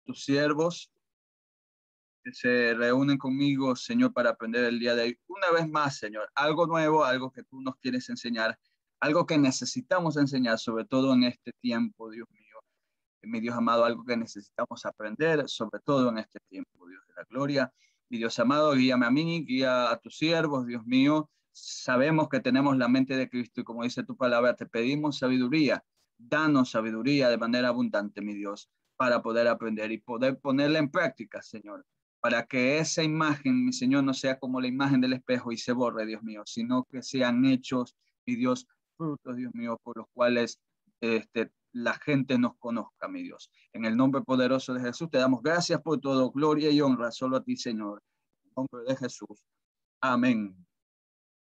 tus siervos que se reúnen conmigo, Señor, para aprender el día de hoy. Una vez más, Señor, algo nuevo, algo que tú nos quieres enseñar, algo que necesitamos enseñar, sobre todo en este tiempo, Dios mío. Mi Dios amado, algo que necesitamos aprender, sobre todo en este tiempo, Dios de la gloria. Mi Dios amado, guíame a mí, guía a tus siervos, Dios mío. Sabemos que tenemos la mente de Cristo y como dice tu palabra, te pedimos sabiduría. Danos sabiduría de manera abundante, mi Dios, para poder aprender y poder ponerla en práctica, Señor. Para que esa imagen, mi Señor, no sea como la imagen del espejo y se borre, Dios mío, sino que sean hechos, mi Dios, frutos, Dios mío, por los cuales la gente nos conozca, mi Dios. En el nombre poderoso de Jesús te damos gracias por todo, gloria y honra solo a ti, Señor. En el nombre de Jesús. Amén.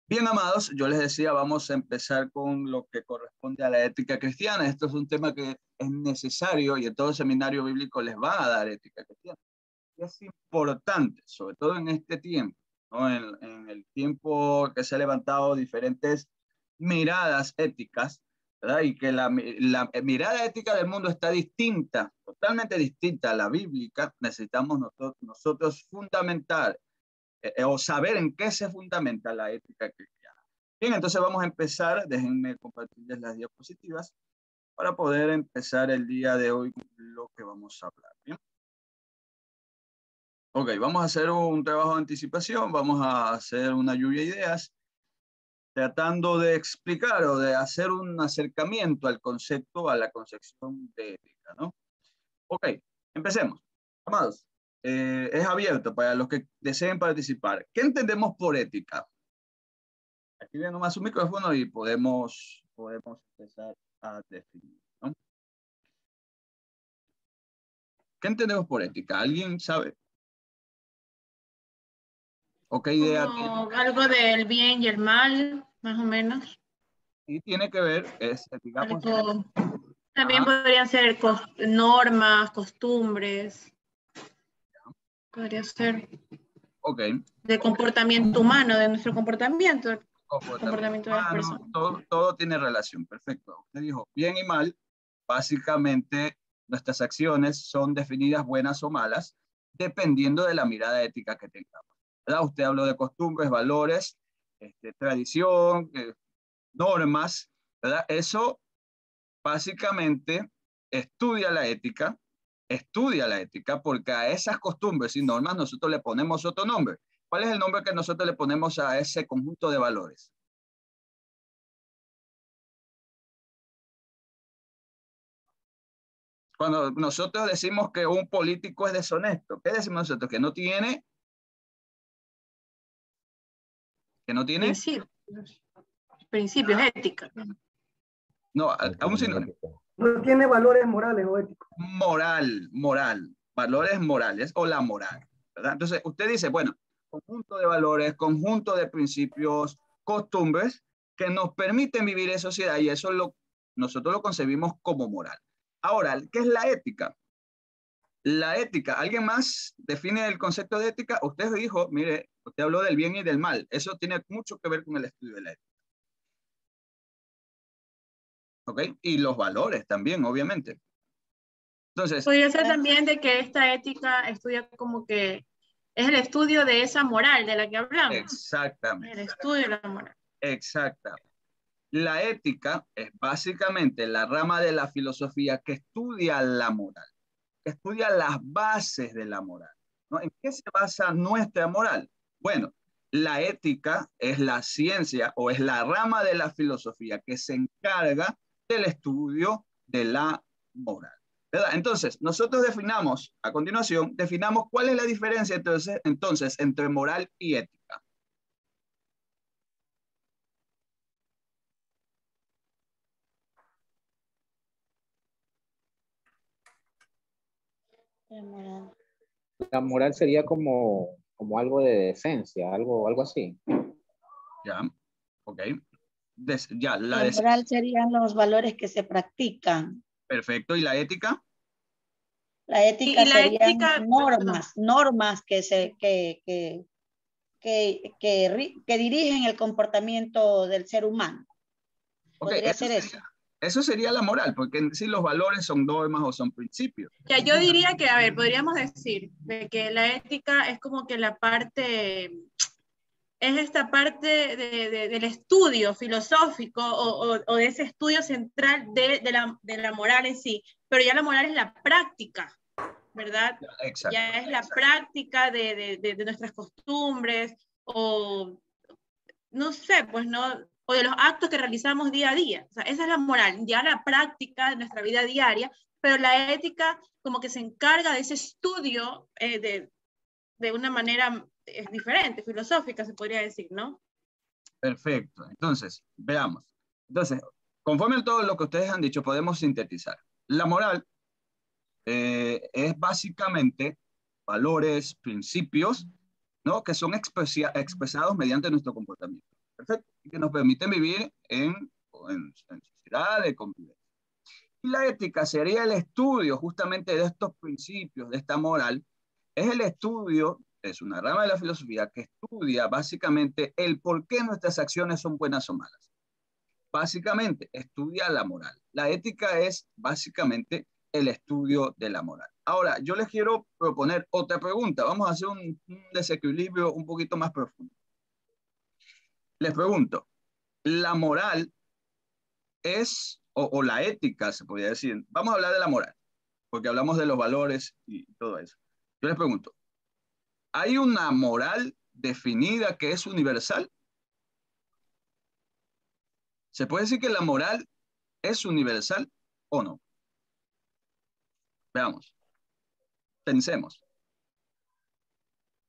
Bien, amados, yo les decía, vamos a empezar con lo que corresponde a la ética cristiana. Esto es un tema que es necesario y en todo seminario bíblico les van a dar ética cristiana. Y es importante, sobre todo en este tiempo, ¿no? En el tiempo que se han levantado diferentes miradas éticas, ¿verdad? Y que la mirada ética del mundo está distinta, totalmente distinta a la bíblica. Necesitamos nosotros fundamentar o saber en qué se fundamenta la ética cristiana. Bien, entonces vamos a empezar. Déjenme compartirles las diapositivas para poder empezar el día de hoy lo que vamos a hablar. Bien. Ok, vamos a hacer un trabajo de anticipación, vamos a hacer una lluvia de ideas, tratando de explicar o de hacer un acercamiento al concepto, a la concepción de ética, ¿no? Ok, empecemos. Amados, es abierto para los que deseen participar. ¿Qué entendemos por ética? Activen nomás su micrófono y podemos empezar a definir, ¿no? ¿Qué entendemos por ética? ¿Alguien sabe? ¿O qué idea tiene? Algo del bien y el mal, más o menos. Y tiene que ver, digamos... También podrían ser normas, costumbres. Podría ser de comportamiento humano, de nuestro comportamiento. Comportamiento de las personas. Todo tiene relación, perfecto. Usted dijo bien y mal. Básicamente, nuestras acciones son definidas buenas o malas, dependiendo de la mirada ética que tengamos, ¿verdad? Usted habló de costumbres, valores, tradición, normas, ¿verdad? Eso básicamente estudia la ética porque a esas costumbres y normas nosotros le ponemos otro nombre. ¿Cuál es el nombre que nosotros le ponemos a ese conjunto de valores? Cuando nosotros decimos que un político es deshonesto, ¿qué decimos nosotros? Que no tiene principios éticos. No, aún sinónimo. No tiene valores morales o éticos. Moral, valores morales o la moral, ¿verdad? Entonces, usted dice, bueno, conjunto de valores, conjunto de principios, costumbres que nos permiten vivir en sociedad y eso nosotros lo concebimos como moral. Ahora, ¿qué es la ética? La ética, ¿alguien más define el concepto de ética? Usted dijo, mire, usted habló del bien y del mal. Eso tiene mucho que ver con el estudio de la ética. ¿Ok? Y los valores también, obviamente. Entonces, podría ser también de que esta ética estudia como que es el estudio de esa moral de la que hablamos. Exactamente. El estudio de la moral. Exactamente. La ética es básicamente la rama de la filosofía que estudia la moral, que estudia las bases de la moral, ¿no? ¿En qué se basa nuestra moral? Bueno, la ética es la ciencia o es la rama de la filosofía que se encarga del estudio de la moral, ¿verdad? Entonces, nosotros a continuación, definamos cuál es la diferencia entonces entre moral y ética. La moral sería como algo de decencia, algo así. Ya, ok. La moral serían los valores que se practican. Perfecto. ¿Y la ética? La ética serían normas que dirigen el comportamiento del ser humano. Okay, Podría ser eso. Eso sería la moral, porque en sí los valores son normas o son principios. Ya, yo diría que, a ver, podríamos decir de que la ética es como que la parte, es esta parte del estudio filosófico o de ese estudio central de la moral en sí, pero ya la moral es la práctica, ¿verdad? Exacto. Ya es la práctica de nuestras costumbres o no sé, pues no, o de los actos que realizamos día a día. O sea, esa es la moral, ya la práctica de nuestra vida diaria, pero la ética como que se encarga de ese estudio de una manera diferente, filosófica, se podría decir, ¿no? Perfecto. Entonces, veamos. Entonces, conforme a todo lo que ustedes han dicho, podemos sintetizar. La moral es básicamente valores, principios, ¿no? Que son expresados mediante nuestro comportamiento. Perfecto. Y que nos permiten vivir en sociedad de convivencia. Y la ética sería el estudio justamente de estos principios, de esta moral. Es el estudio, es una rama de la filosofía que estudia básicamente el por qué nuestras acciones son buenas o malas. Básicamente, estudia la moral. La ética es básicamente el estudio de la moral. Ahora, yo les quiero proponer otra pregunta. Vamos a hacer un desequilibrio un poquito más profundo. Les pregunto, ¿la moral es, o la ética, se podría decir? Vamos a hablar de la moral, porque hablamos de los valores y todo eso. Yo les pregunto, ¿hay una moral definida que es universal? ¿Se puede decir que la moral es universal o no? Veamos, pensemos.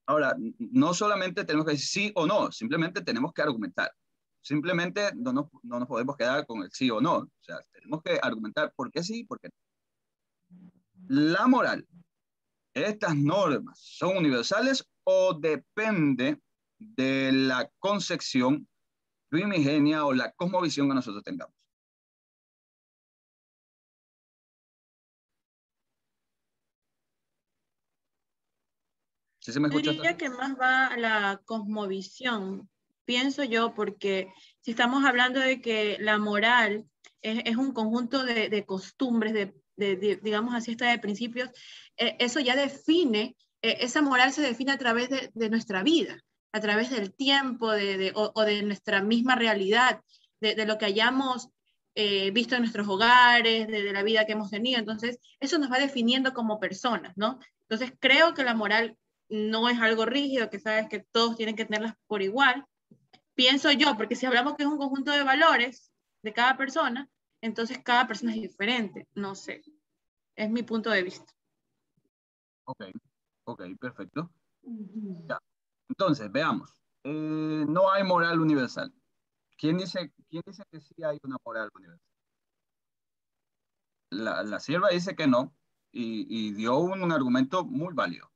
Ahora, no solamente tenemos que decir sí o no, simplemente tenemos que argumentar. Simplemente no nos podemos quedar con el sí o no. O sea, tenemos que argumentar por qué sí y por qué no. La moral, ¿estas normas son universales o depende de la concepción primigenia o la cosmovisión que nosotros tengamos? ¿Sí se me Yo escucha? diría que más va a la cosmovisión, pienso yo, porque si estamos hablando de que la moral es un conjunto de costumbres, digamos así, hasta de principios, eso ya define, esa moral se define a través de nuestra vida, a través del tiempo o de nuestra misma realidad, de lo que hayamos visto en nuestros hogares, de la vida que hemos tenido. Entonces, eso nos va definiendo como personas, ¿no? Entonces, creo que la moral no es algo rígido, que sabes que todos tienen que tenerlas por igual. Pienso yo, porque si hablamos que es un conjunto de valores de cada persona, entonces cada persona es diferente. No sé, es mi punto de vista. Ok, ok, perfecto. Ya. Entonces, veamos. No hay moral universal. ¿Quién dice que sí hay una moral universal? La sierva dice que no y dio un argumento muy válido.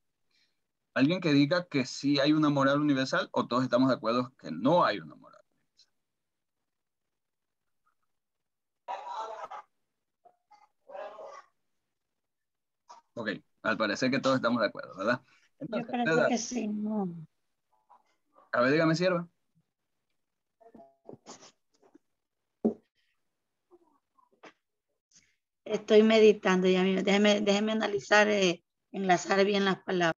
¿Alguien que diga que sí hay una moral universal o todos estamos de acuerdo que no hay una moral universal? Ok, al parecer que todos estamos de acuerdo, ¿verdad? Yo Entonces, creo ¿verdad? que sí, no. A ver, dígame, sierva. Estoy meditando ya mismo. Déjeme analizar, enlazar bien las palabras.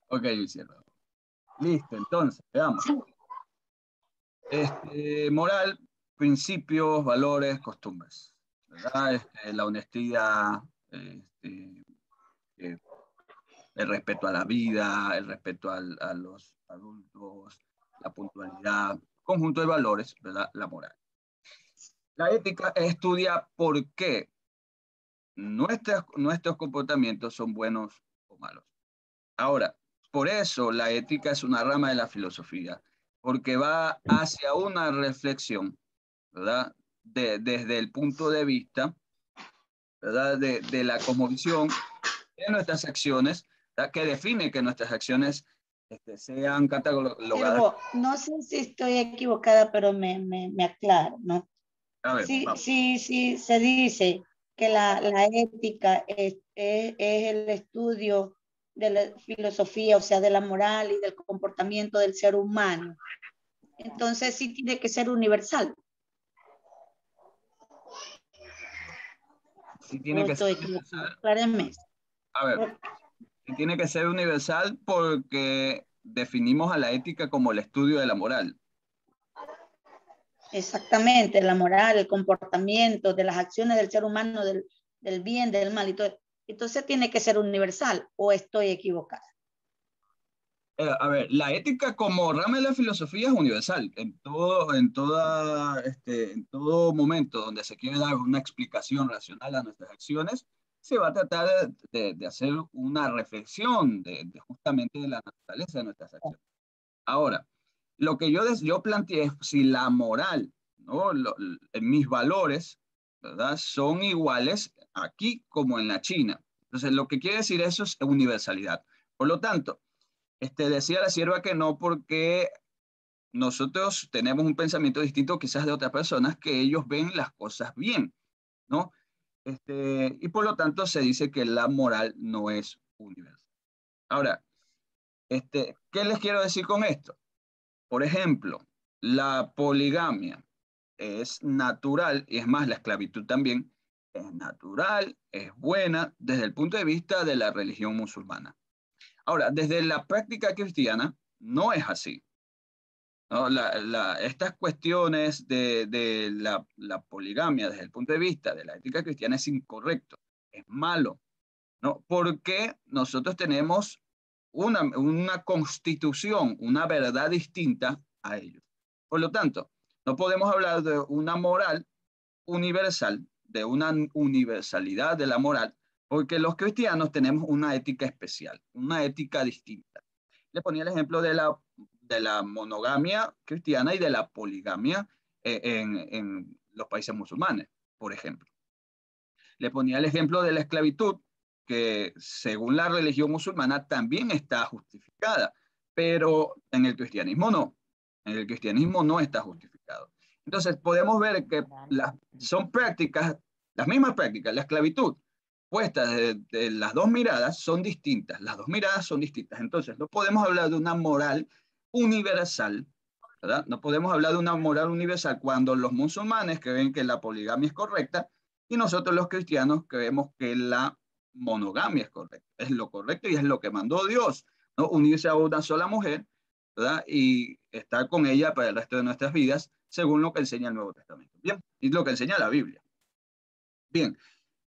Ok, sierva. Listo, entonces, veamos. Moral, principios, valores, costumbres, ¿verdad? La honestidad, eh, el respeto a la vida, el respeto a los adultos, la puntualidad, conjunto de valores, ¿verdad? La moral. La ética estudia por qué nuestros comportamientos son buenos o malos. Ahora, por eso la ética es una rama de la filosofía, porque va hacia una reflexión, ¿verdad? Desde el punto de vista, ¿verdad? De la cosmovisión de nuestras acciones, ¿verdad? Que define que nuestras acciones sean catalogadas. Pero no sé si estoy equivocada, pero me aclaro, ¿no? A ver, Sí, vamos. sí, sí, se dice que la ética es el estudio de la filosofía, o sea, de la moral y del comportamiento del ser humano. Entonces sí tiene que ser universal. Sí tiene ¿O que ser estoy equivocado? universal. Acláreme. A ver, sí tiene que ser universal porque definimos a la ética como el estudio de la moral. Exactamente, la moral, el comportamiento de las acciones del ser humano, del bien, del mal y todo. Entonces tiene que ser universal, ¿o estoy equivocada? A ver, la ética como rama de la filosofía es universal. En todo momento donde se quiere dar una explicación racional a nuestras acciones, se va a tratar de hacer una reflexión justamente de la naturaleza de nuestras acciones. Ahora, lo que yo planteé es si la moral, ¿no? Mis valores, ¿verdad? Son iguales aquí como en la China. Entonces, lo que quiere decir eso es universalidad. Por lo tanto, decía la sierva que no porque nosotros tenemos un pensamiento distinto quizás de otras personas que ellos ven las cosas bien, ¿no? Y por lo tanto se dice que la moral no es universal. Ahora, ¿qué les quiero decir con esto? Por ejemplo, la poligamia es natural, y es más, la esclavitud también es natural, es buena desde el punto de vista de la religión musulmana. Ahora, desde la práctica cristiana, no es así, ¿no? Estas cuestiones de la poligamia desde el punto de vista de la ética cristiana es incorrecto, es malo, ¿no? Porque nosotros tenemos una constitución, una verdad distinta a ellos. Por lo tanto, no podemos hablar de una moral universal, de una universalidad de la moral, porque los cristianos tenemos una ética especial, una ética distinta. Le ponía el ejemplo de la monogamia cristiana y de la poligamia en los países musulmanes, por ejemplo. Le ponía el ejemplo de la esclavitud, que según la religión musulmana también está justificada, pero en el cristianismo no. En el cristianismo no está justificado. Entonces podemos ver que son prácticas, las mismas prácticas, la esclavitud, puestas de las dos miradas son distintas. Las dos miradas son distintas. Entonces no podemos hablar de una moral universal, ¿verdad? No podemos hablar de una moral universal cuando los musulmanes creen que la poligamia es correcta y nosotros los cristianos creemos que la monogamia es correcta. Es lo correcto y es lo que mandó Dios, ¿no? Unirse a una sola mujer, ¿verdad? Y estar con ella para el resto de nuestras vidas, según lo que enseña el Nuevo Testamento. Bien, y lo que enseña la Biblia. Bien,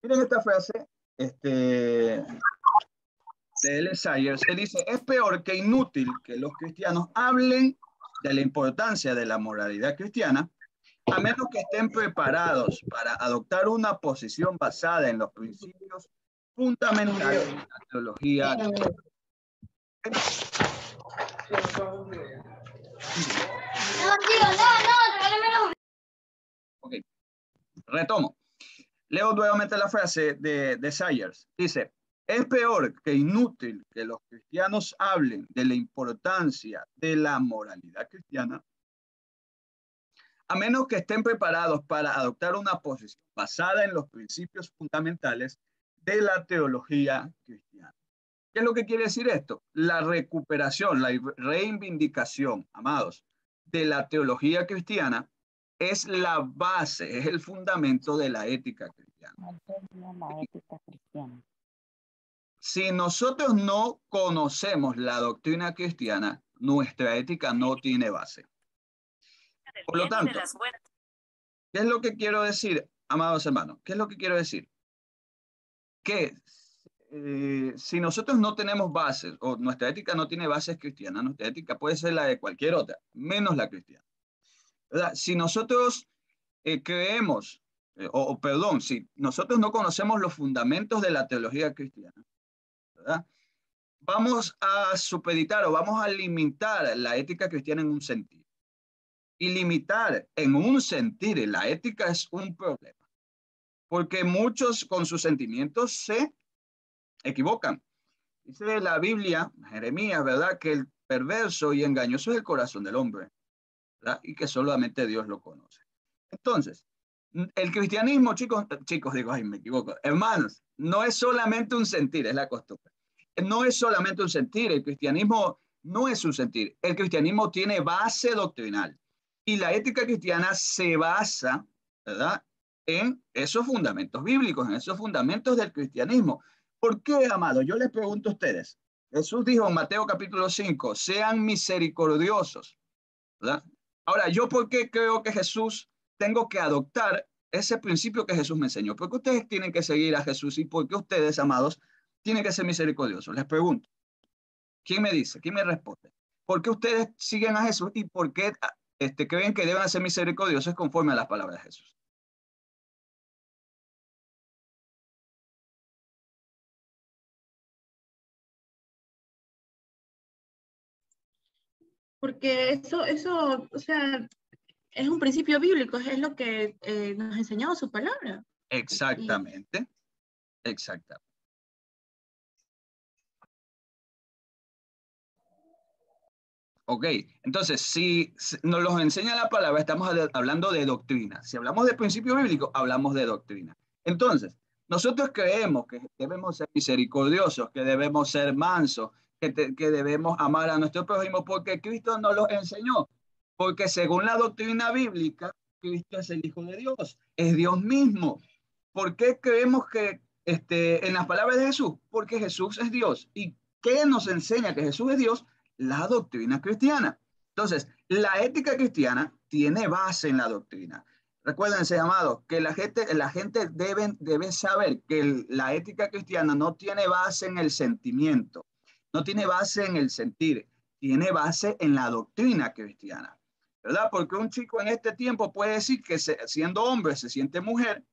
miren esta frase de L. Sayers, que dice, es peor que inútil que los cristianos hablen de la importancia de la moralidad cristiana, a menos que estén preparados para adoptar una posición basada en los principios fundamentales de la teología. Ok, retomo. Leo nuevamente la frase de Sayers. Dice, es peor que inútil que los cristianos hablen de la importancia de la moralidad cristiana, a menos que estén preparados para adoptar una posición basada en los principios fundamentales de la teología cristiana. ¿Qué es lo que quiere decir esto? La recuperación, la reivindicación, amados, de la teología cristiana es la base, es el fundamento de la ética cristiana. Si nosotros no conocemos la doctrina cristiana, nuestra ética no tiene base. Por lo tanto, ¿qué es lo que quiero decir, amados hermanos? ¿Qué es lo que quiero decir? Que si nosotros no tenemos bases, o nuestra ética no tiene bases cristianas, nuestra ética puede ser la de cualquier otra, menos la cristiana, ¿verdad? Si nosotros creemos, perdón, si nosotros no conocemos los fundamentos de la teología cristiana, ¿verdad? Vamos a supeditar o vamos a limitar la ética cristiana en un sentido. Y limitar en un sentir la ética es un problema, porque muchos con sus sentimientos se equivocan. Dice la Biblia, Jeremías, ¿verdad? Que el perverso y engañoso es el corazón del hombre, ¿verdad? Y que solamente Dios lo conoce. Entonces, el cristianismo, chicos, digo, ay, me equivoco. Hermanos, no es solamente un sentir, es la costumbre. No es solamente un sentir, el cristianismo no es un sentir. El cristianismo tiene base doctrinal. Y la ética cristiana se basa, ¿verdad?, en esos fundamentos bíblicos, en esos fundamentos del cristianismo. ¿Por qué, amados? Yo les pregunto a ustedes. Jesús dijo en Mateo capítulo 5, sean misericordiosos, ¿verdad? Ahora, ¿yo por qué creo que Jesús tengo que adoptar ese principio que Jesús me enseñó? ¿Por qué ustedes tienen que seguir a Jesús y por qué ustedes, amados, tienen que ser misericordiosos? Les pregunto. ¿Quién me dice? ¿Quién me responde? ¿Por qué ustedes siguen a Jesús y por qué creen que deben ser misericordiosos conforme a las palabras de Jesús? Porque eso, o sea, es un principio bíblico, es lo que nos ha enseñado su palabra. Exactamente, exactamente. Ok, entonces, si nos los enseña la palabra, estamos hablando de doctrina. Si hablamos de principio bíblico, hablamos de doctrina. Entonces, nosotros creemos que debemos ser misericordiosos, que debemos ser mansos, que debemos amar a nuestro prójimo porque Cristo nos lo enseñó. Porque según la doctrina bíblica, Cristo es el Hijo de Dios, es Dios mismo. ¿Por qué creemos que en las palabras de Jesús? Porque Jesús es Dios. ¿Y qué nos enseña que Jesús es Dios? La doctrina cristiana. Entonces, la ética cristiana tiene base en la doctrina. Recuérdense, amados, que la gente debe saber que la ética cristiana no tiene base en el sentimiento, no tiene base en el sentir, tiene base en la doctrina cristiana, ¿verdad? Porque un chico en este tiempo puede decir que siendo hombre se siente mujer,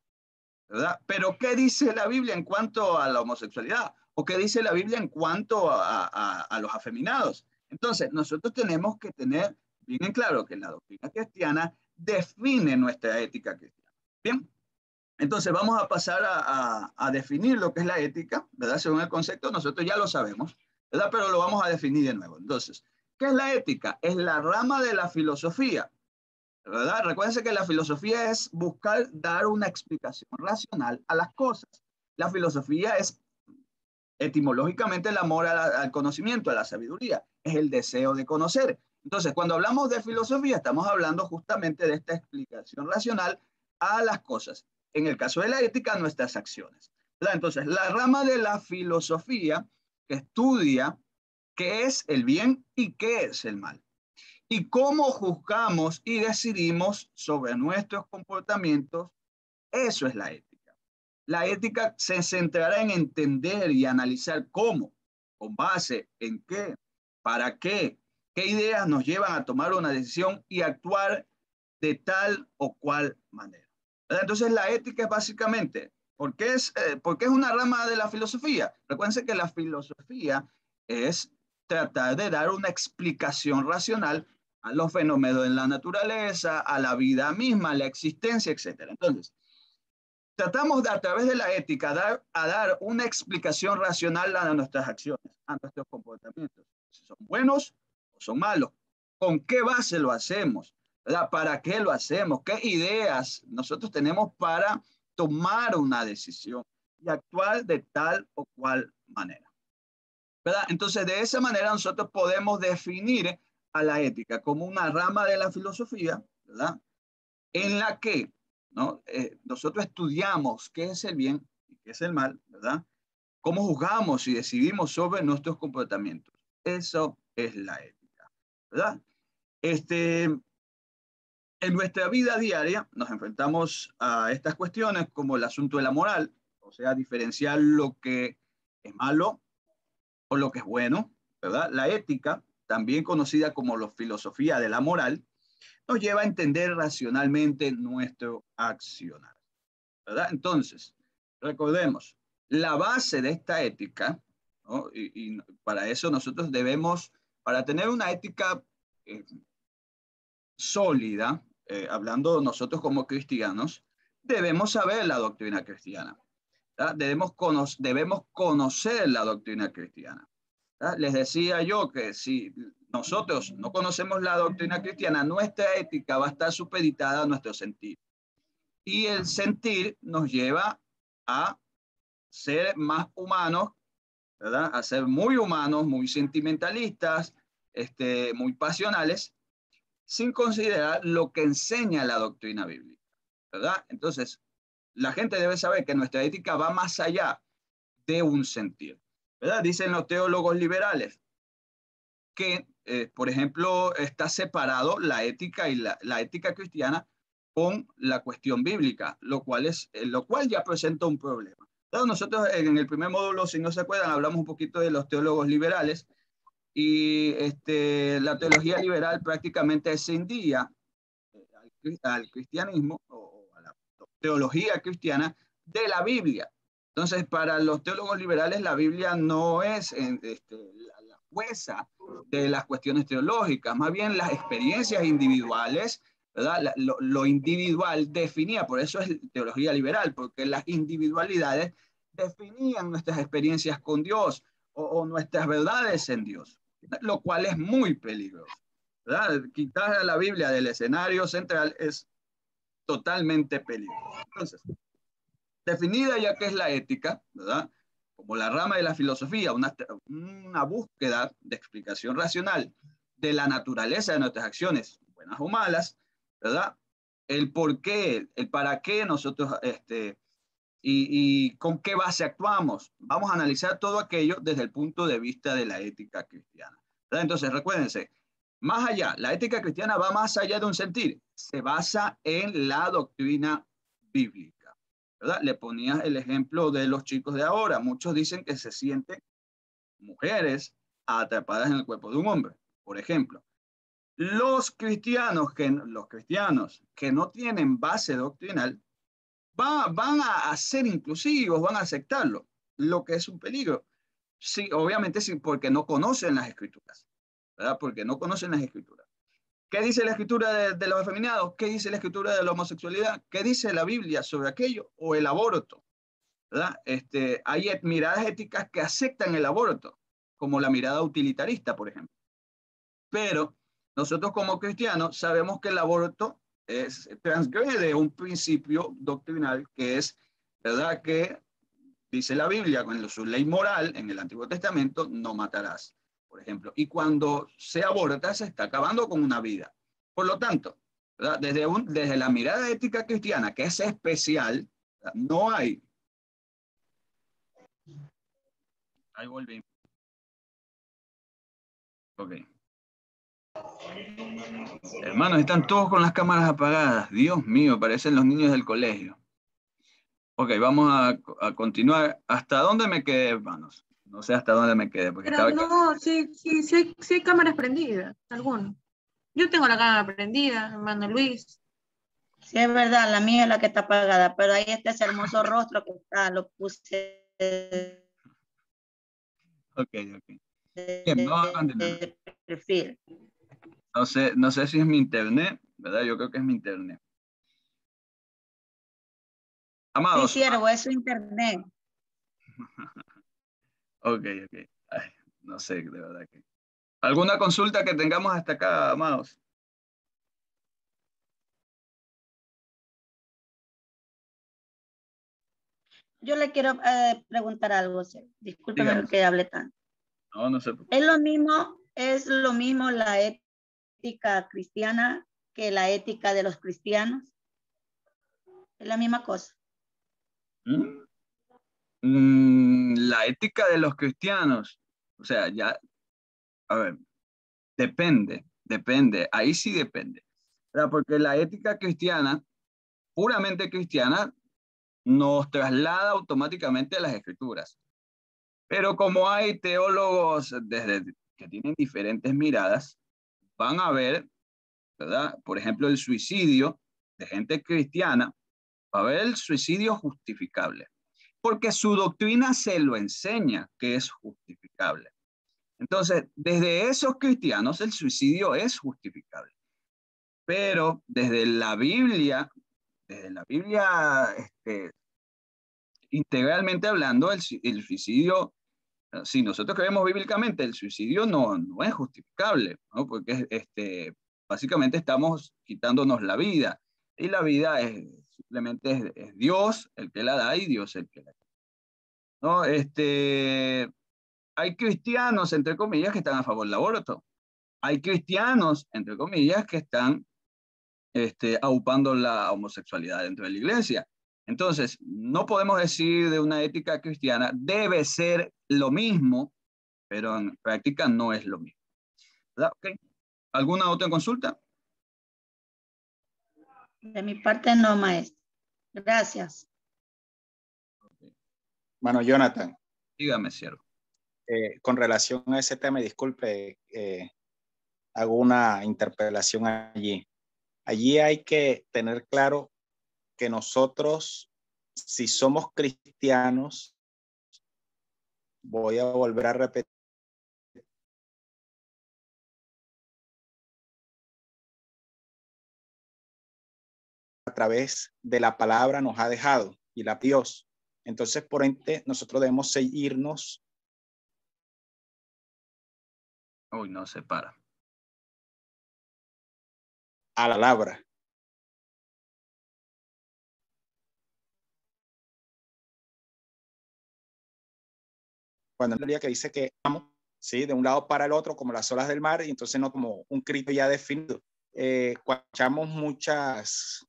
¿verdad? Pero ¿qué dice la Biblia en cuanto a la homosexualidad? ¿O qué dice la Biblia en cuanto a los afeminados? Entonces, nosotros tenemos que tener bien en claro que la doctrina cristiana define nuestra ética cristiana. Bien, entonces vamos a pasar a definir lo que es la ética, ¿verdad? Según el concepto, nosotros ya lo sabemos, ¿verdad? Pero lo vamos a definir de nuevo. Entonces, ¿qué es la ética? Es la rama de la filosofía, ¿verdad? Recuérdense que la filosofía es buscar dar una explicación racional a las cosas. La filosofía es etimológicamente el amor al conocimiento, a la sabiduría, es el deseo de conocer. Entonces, cuando hablamos de filosofía, estamos hablando justamente de esta explicación racional a las cosas. En el caso de la ética, nuestras acciones, ¿verdad? Entonces, la rama de la filosofía que estudia qué es el bien y qué es el mal, y cómo juzgamos y decidimos sobre nuestros comportamientos, eso es la ética. La ética se centrará en entender y analizar cómo, con base en qué, para qué ideas nos llevan a tomar una decisión y actuar de tal o cual manera. Entonces la ética es básicamente, porque es una rama de la filosofía. Recuerden que la filosofía es tratar de dar una explicación racional a los fenómenos en la naturaleza, a la vida misma, a la existencia, etc. Entonces, tratamos de, a través de la ética, dar una explicación racional a nuestras acciones, a nuestros comportamientos. Si son buenos o son malos. ¿Con qué base lo hacemos? ¿Verdad? ¿Para qué lo hacemos? ¿Qué ideas nosotros tenemos para tomar una decisión y actuar de tal o cual manera? ¿Verdad? Entonces, de esa manera nosotros podemos definir a la ética como una rama de la filosofía, ¿verdad? En la que, ¿no? Nosotros estudiamos qué es el bien y qué es el mal, ¿verdad? Cómo juzgamos y decidimos sobre nuestros comportamientos. Eso es la ética, ¿verdad? En nuestra vida diaria nos enfrentamos a estas cuestiones como el asunto de la moral, o sea, diferenciar lo que es malo o lo que es bueno, ¿verdad? La ética, también conocida como la filosofía de la moral, nos lleva a entender racionalmente nuestro accionar, ¿verdad? Entonces, recordemos, la base de esta ética, ¿no? Y para eso nosotros debemos, para tener una ética sólida, hablando nosotros como cristianos, debemos saber la doctrina cristiana, ¿verdad? Debemos conocer la doctrina cristiana, ¿verdad? Les decía yo que si nosotros no conocemos la doctrina cristiana, nuestra ética va a estar supeditada a nuestro sentir. Y el sentir nos lleva a ser más humanos, ¿verdad? A ser muy humanos, muy sentimentalistas, muy pasionales, sin considerar lo que enseña la doctrina bíblica, ¿verdad? Entonces, la gente debe saber que nuestra ética va más allá de un sentir, ¿verdad? Dicen los teólogos liberales que, por ejemplo, está separado la ética y la ética cristiana con la cuestión bíblica, lo cual ya presenta un problema. Entonces, nosotros en el primer módulo, si no se acuerdan, hablamos un poquito de los teólogos liberales y la teología liberal prácticamente escindía al cristianismo o a la teología cristiana de la Biblia. Entonces, para los teólogos liberales, la Biblia no es la jueza de las cuestiones teológicas, más bien las experiencias individuales, ¿verdad? Lo individual definía, por eso es teología liberal, porque las individualidades definían nuestras experiencias con Dios o nuestras verdades en Dios, lo cual es muy peligroso, ¿verdad? Quitar a la Biblia del escenario central es totalmente peligroso. Entonces, definida ya que es la ética, ¿verdad? Como la rama de la filosofía, una búsqueda de explicación racional de la naturaleza de nuestras acciones, buenas o malas, ¿verdad? El por qué, el para qué nosotros, y con qué base actuamos. Vamos a analizar todo aquello desde el punto de vista de la ética cristiana, ¿verdad? Entonces, recuérdense, más allá, la ética cristiana va más allá de un sentir, se basa en la doctrina bíblica, ¿verdad? Le ponía el ejemplo de los chicos de ahora. Muchos dicen que se sienten mujeres atrapadas en el cuerpo de un hombre, por ejemplo. Los cristianos que no tienen base doctrinal van a ser inclusivos, van a aceptarlo, lo que es un peligro. Sí, obviamente sí, porque no conocen las escrituras, ¿verdad? Porque no conocen las escrituras. ¿Qué dice la escritura de los afeminados? ¿Qué dice la escritura de la homosexualidad? ¿Qué dice la Biblia sobre aquello? O el aborto, ¿verdad? Hay miradas éticas que aceptan el aborto, como la mirada utilitarista, por ejemplo. Pero nosotros como cristianos sabemos que el aborto transgrede un principio doctrinal que es, ¿verdad? Que dice la Biblia, con su ley moral en el Antiguo Testamento, no matarás, por ejemplo. Y cuando se aborta, se está acabando con una vida. Por lo tanto, ¿verdad? Desde la mirada ética cristiana, que es especial, ¿verdad? No hay. Ahí volví. Ok. Hermanos, están todos con las cámaras apagadas. Dios mío, parecen los niños del colegio. Ok, vamos a continuar. ¿Hasta dónde me quedé, hermanos? No sé hasta dónde me quedé. Porque Pero no, sí hay cámaras prendidas, algunos. Yo tengo la cámara prendida, hermano Luis. Sí, es verdad, la mía es la que está apagada, pero ahí está ese hermoso rostro que está, lo puse. Ok. Bien, vamos a continuar. Perfil. No sé si es mi internet, ¿verdad? Yo creo que es mi internet. Amados. Sí, siervo, es su internet. Ok. Ay, no sé, de verdad que. ¿Alguna consulta que tengamos hasta acá, amados? Yo le quiero preguntar algo, discúlpeme Dígame. que hable tanto. No sé. Es lo mismo la ética cristiana que la ética de los cristianos. Es la misma cosa. La ética de los cristianos, o sea, ya, a ver, depende, ahí sí depende, ¿verdad? Porque la ética cristiana, puramente cristiana, nos traslada automáticamente a las escrituras. Pero como hay teólogos que tienen diferentes miradas, van a ver, ¿verdad? Por ejemplo, el suicidio de gente cristiana, va a ver el suicidio justificable, porque su doctrina se lo enseña que es justificable. Entonces, desde esos cristianos el suicidio es justificable. Pero desde la Biblia, integralmente hablando, el suicidio, si nosotros creemos bíblicamente, el suicidio no es justificable, ¿no? Porque básicamente estamos quitándonos la vida. Y la vida simplemente es Dios el que la da y Dios el que la da, ¿no? Hay cristianos, entre comillas, que están a favor del aborto. Hay cristianos, entre comillas, que están aupando la homosexualidad dentro de la iglesia. Entonces, no podemos decir de una ética cristiana, debe ser lo mismo, pero en práctica no es lo mismo. ¿Verdad? Okay. ¿Alguna otra consulta? De mi parte no, maestro. Gracias. Bueno, Jonathan. Dígame, siervo. Con relación a ese tema, disculpe, hago una interpelación allí. Allí hay que tener claro que nosotros, si somos cristianos, voy a volver a repetir, a través de la palabra nos ha dejado y la Dios. Entonces, por ende, nosotros debemos seguirnos. Uy, no se para. A la palabra. Cuando la Biblia que dice que vamos, ¿sí? De un lado para el otro, como las olas del mar, y entonces no como un Cristo ya definido. Escuchamos muchas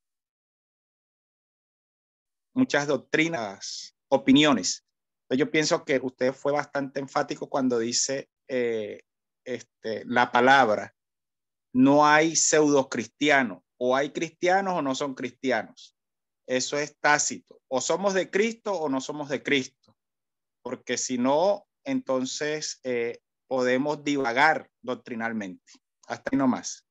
doctrinas, opiniones. Entonces yo pienso que usted fue bastante enfático cuando dice la palabra. No hay pseudo cristianos, o hay cristianos o no son cristianos. Eso es tácito. O somos de Cristo o no somos de Cristo. Porque si no, entonces podemos divagar doctrinalmente. Hasta ahí nomás.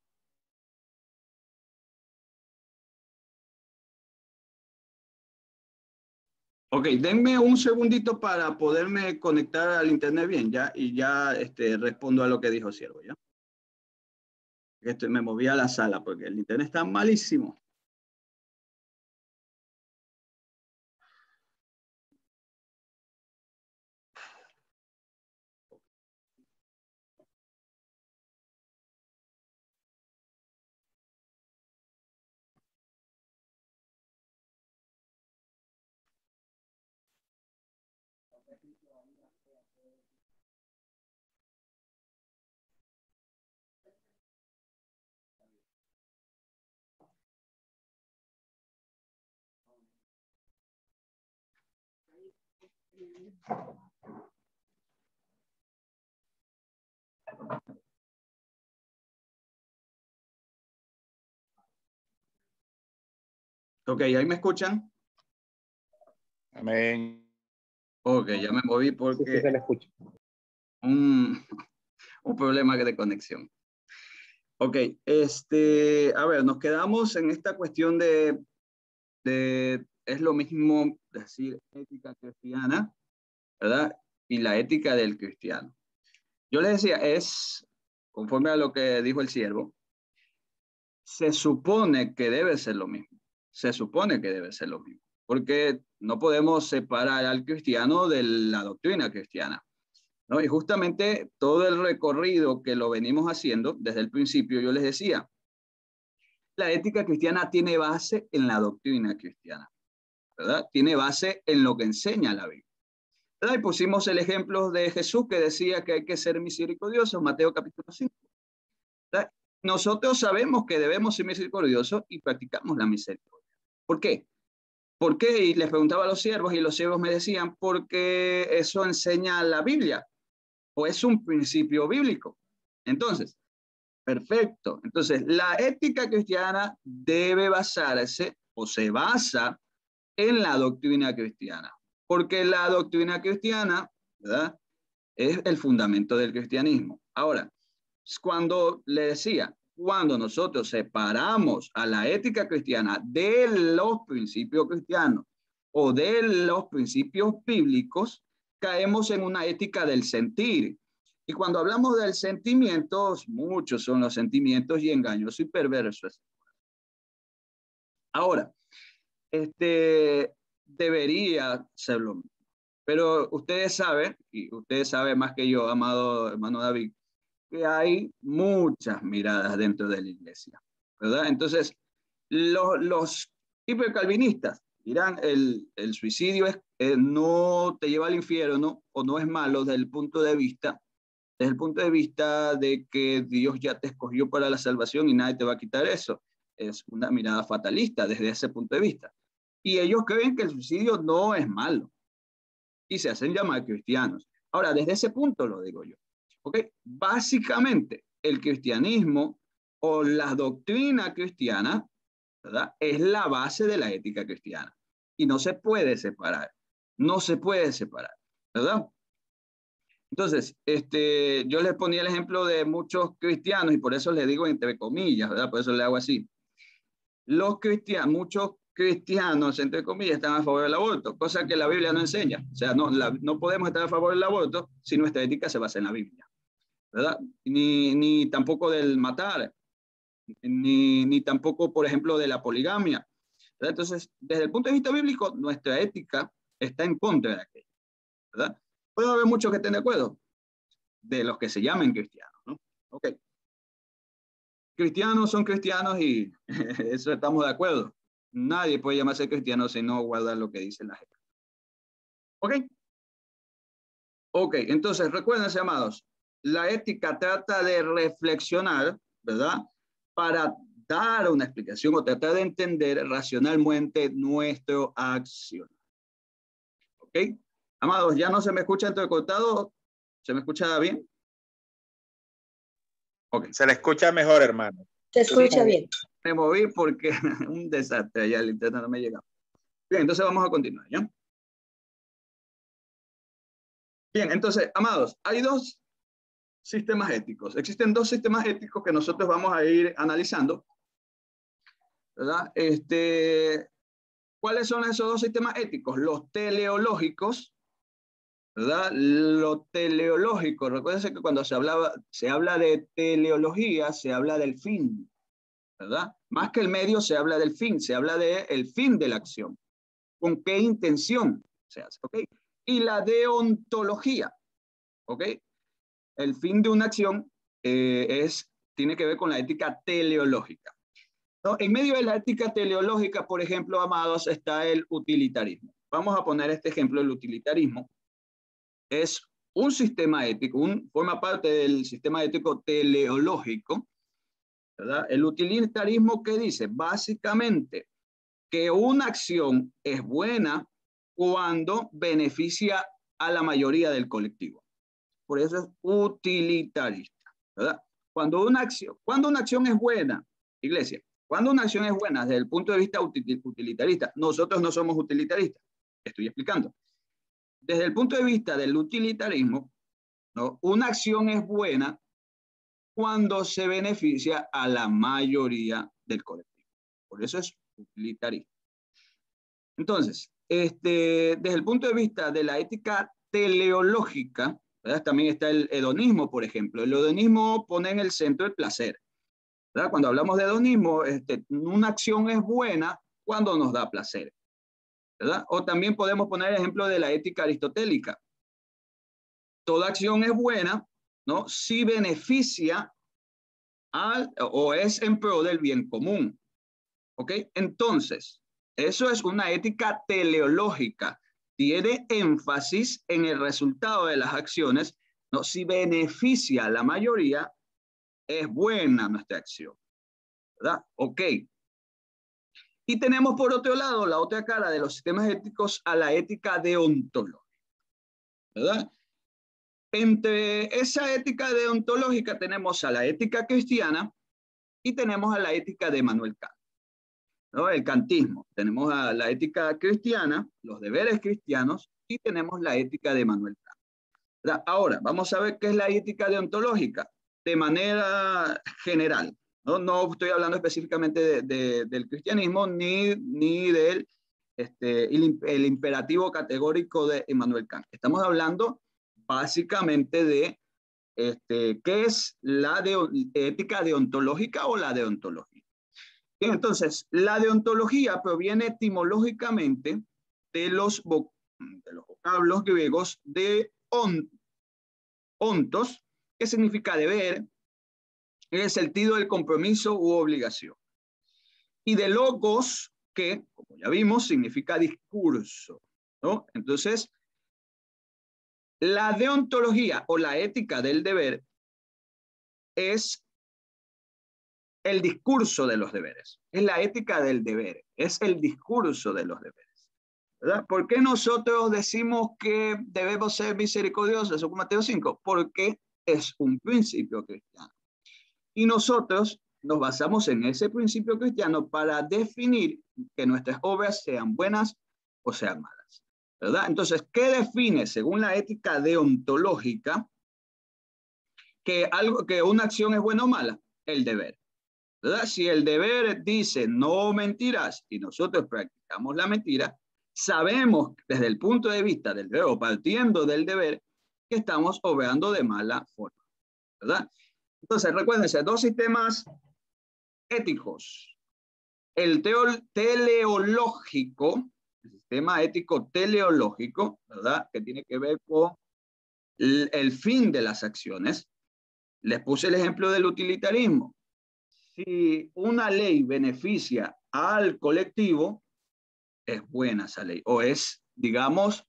Ok, denme un segundito para poderme conectar al internet bien, ¿ya? Y ya respondo a lo que dijo Siervo, ¿ya? Me moví a la sala porque el internet está malísimo. Ok, ¿ahí me escuchan? Amén. Ok, ya me moví porque Sí, se le escucha. un problema de conexión. Ok, a ver, nos quedamos en esta cuestión de es lo mismo decir ética cristiana, ¿verdad? Y la ética del cristiano. Yo le decía, es, conforme a lo que dijo el siervo, se supone que debe ser lo mismo. Se supone que debe ser lo mismo. Porque no podemos separar al cristiano de la doctrina cristiana, ¿no? Y justamente todo el recorrido que lo venimos haciendo desde el principio, yo les decía, la ética cristiana tiene base en la doctrina cristiana, ¿verdad? Tiene base en lo que enseña la Biblia, ¿verdad? Y pusimos el ejemplo de Jesús que decía que hay que ser misericordiosos, Mateo capítulo 5, ¿verdad? Nosotros sabemos que debemos ser misericordiosos y practicamos la misericordia. ¿Por qué? ¿Por qué? Y les preguntaba a los siervos y los siervos me decían, porque eso enseña la Biblia o es un principio bíblico. Entonces, perfecto. Entonces, la ética cristiana debe basarse o se basa en la doctrina cristiana, porque la doctrina cristiana, ¿verdad?, es el fundamento del cristianismo. Ahora, cuando le decía, cuando nosotros separamos a la ética cristiana de los principios cristianos o de los principios bíblicos, caemos en una ética del sentir. Y cuando hablamos del sentimiento, muchos son los sentimientos y engañosos y perversos. Ahora, debería ser lo mismo. Pero ustedes saben, y ustedes saben más que yo, amado hermano David, que hay muchas miradas dentro de la iglesia, ¿verdad? Entonces, los hipercalvinistas dirán, el suicidio no te lleva al infierno o no es malo desde el punto de vista de que Dios ya te escogió para la salvación y nadie te va a quitar eso. Es una mirada fatalista desde ese punto de vista. Y ellos creen que el suicidio no es malo y se hacen llamar cristianos. Ahora, desde ese punto lo digo yo. ¿Ok? Básicamente, el cristianismo o la doctrina cristiana, ¿verdad?, es la base de la ética cristiana y no se puede separar. No se puede separar, ¿verdad? Entonces, yo les ponía el ejemplo de muchos cristianos y por eso les digo entre comillas, ¿verdad? Por eso le hago así. Los cristianos, muchos cristianos, entre comillas, están a favor del aborto, cosa que la Biblia no enseña. O sea, no podemos estar a favor del aborto si nuestra ética se basa en la Biblia, ¿verdad? Ni tampoco del matar, ni tampoco, por ejemplo, de la poligamia, ¿verdad? Entonces, desde el punto de vista bíblico, nuestra ética está en contra de aquello, ¿verdad? Puede haber muchos que estén de acuerdo, de los que se llamen cristianos, ¿no? Ok. Cristianos son cristianos y eso estamos de acuerdo. Nadie puede llamarse cristiano si no guarda lo que dice la gente. ¿Ok? Ok, entonces recuérdense, amados, la ética trata de reflexionar, ¿verdad?, para dar una explicación o tratar de entender racionalmente nuestro acción. ¿Ok? Amados, ¿ya no se me escucha entrecortado? ¿Se me escucha bien? Okay. Se le escucha mejor, hermano. Se escucha bien. Me moví porque un desastre, ya el internet no me llega. Bien, entonces vamos a continuar, ¿ya? Bien, entonces, amados, hay dos sistemas éticos. Existen dos sistemas éticos que nosotros vamos a ir analizando, ¿verdad? ¿Cuáles son esos dos sistemas éticos? Los teleológicos, ¿verdad? Lo teleológico, recuérdense que cuando se habla de teleología, se habla del fin, ¿verdad? Más que el medio, se habla del fin, se habla del fin de la acción. ¿Con qué intención se hace? ¿Ok? Y la deontología, ¿ok? El fin de una acción tiene que ver con la ética teleológica, ¿no? En medio de la ética teleológica, por ejemplo, amados, está el utilitarismo. Vamos a poner este ejemplo. El utilitarismo es un sistema ético, forma parte del sistema ético teleológico, ¿verdad? El utilitarismo, ¿qué dice? Básicamente que una acción es buena cuando beneficia a la mayoría del colectivo. Por eso es utilitarista, ¿verdad? Cuando una acción es buena, iglesia, cuando una acción es buena desde el punto de vista utilitarista, nosotros no somos utilitaristas, estoy explicando. Desde el punto de vista del utilitarismo, ¿no?, una acción es buena cuando se beneficia a la mayoría del colectivo. Por eso es utilitarista. Entonces, desde el punto de vista de la ética teleológica, ¿verdad?, también está el hedonismo, por ejemplo. El hedonismo pone en el centro el placer, ¿verdad? Cuando hablamos de hedonismo, una acción es buena cuando nos da placer, ¿verdad? O también podemos poner el ejemplo de la ética aristotélica. Toda acción es buena, ¿no?, si beneficia o es en pro del bien común. ¿Ok? Entonces, eso es una ética teleológica. Tiene énfasis en el resultado de las acciones, ¿no? Si beneficia a la mayoría, es buena nuestra acción, ¿verdad? Ok. Y tenemos por otro lado la otra cara de los sistemas éticos a la ética deontológica, ¿verdad? Entre esa ética deontológica tenemos a la ética cristiana y tenemos a la ética de Immanuel Kant, ¿no? El kantismo. Tenemos a la ética cristiana, los deberes cristianos, y tenemos la ética de Immanuel Kant, ¿verdad? Ahora, vamos a ver qué es la ética deontológica de manera general, ¿no? No estoy hablando específicamente del cristianismo ni del el imperativo categórico de Immanuel Kant. Estamos hablando básicamente de qué es la ética deontológica o la deontología. Bien, entonces, la deontología proviene etimológicamente de los vocablos griegos de ontos, que significa deber, en el sentido del compromiso u obligación, y de logos, que, como ya vimos, significa discurso, ¿no? Entonces, la deontología o la ética del deber es el discurso de los deberes. Es la ética del deber. Es el discurso de los deberes. ¿Verdad? ¿Por qué nosotros decimos que debemos ser misericordiosos? Según Mateo 5. Porque es un principio cristiano. Y nosotros nos basamos en ese principio cristiano para definir que nuestras obras sean buenas o sean malas. ¿Verdad? Entonces, ¿qué define, según la ética deontológica, que una acción es buena o mala? El deber. ¿Verdad? Si el deber dice no mentirás y nosotros practicamos la mentira, sabemos desde el punto de vista del deber, o partiendo del deber, que estamos obrando de mala forma. ¿Verdad? Entonces, recuérdense, dos sistemas éticos. El teleológico, el sistema ético teleológico, ¿verdad? Que tiene que ver con el fin de las acciones. Les puse el ejemplo del utilitarismo. Si una ley beneficia al colectivo, es buena esa ley, o es, digamos,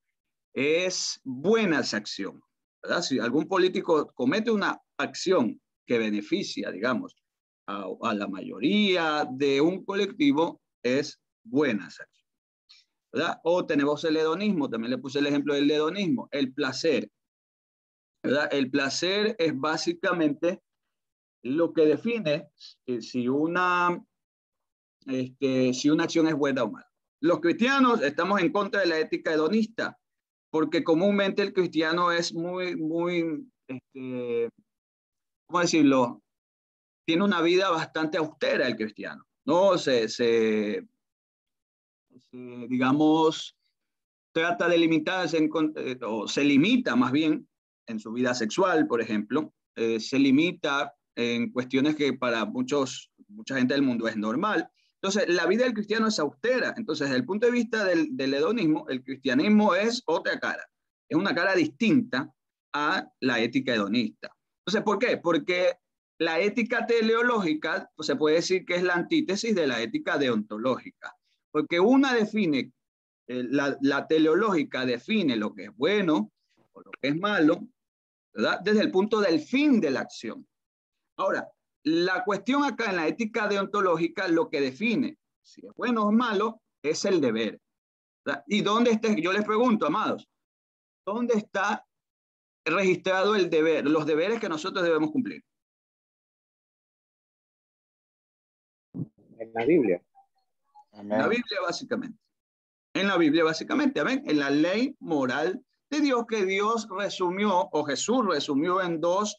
es buena esa acción, ¿verdad? Si algún político comete una acción que beneficia, digamos, a la mayoría de un colectivo, es buena esa acción, ¿verdad? O tenemos el hedonismo, también le puse el ejemplo del hedonismo, el placer, ¿verdad? El placer es básicamente lo que define si una acción es buena o mala. Los cristianos estamos en contra de la ética hedonista, porque comúnmente el cristiano es muy, ¿cómo decirlo? Tiene una vida bastante austera el cristiano, ¿no? Digamos, trata de limitarse, o se limita más bien en su vida sexual, por ejemplo, se limita en cuestiones que para mucha gente del mundo es normal. Entonces, la vida del cristiano es austera. Entonces, desde el punto de vista del hedonismo, el cristianismo es otra cara. Es una cara distinta a la ética hedonista. Entonces, ¿por qué? Porque la ética teleológica, pues, se puede decir que es la antítesis de la ética deontológica. Porque una define, la teleológica define lo que es bueno o lo que es malo, ¿verdad? Desde el punto del fin de la acción. Ahora, la cuestión acá en la ética deontológica, lo que define si es bueno o malo es el deber, ¿verdad? ¿Y dónde está? Yo les pregunto, amados, ¿dónde está registrado el deber, los deberes que nosotros debemos cumplir? En la Biblia. En la Biblia, básicamente. En la Biblia, básicamente, ¿ven? En la ley moral de Dios que Dios resumió, o Jesús resumió en dos,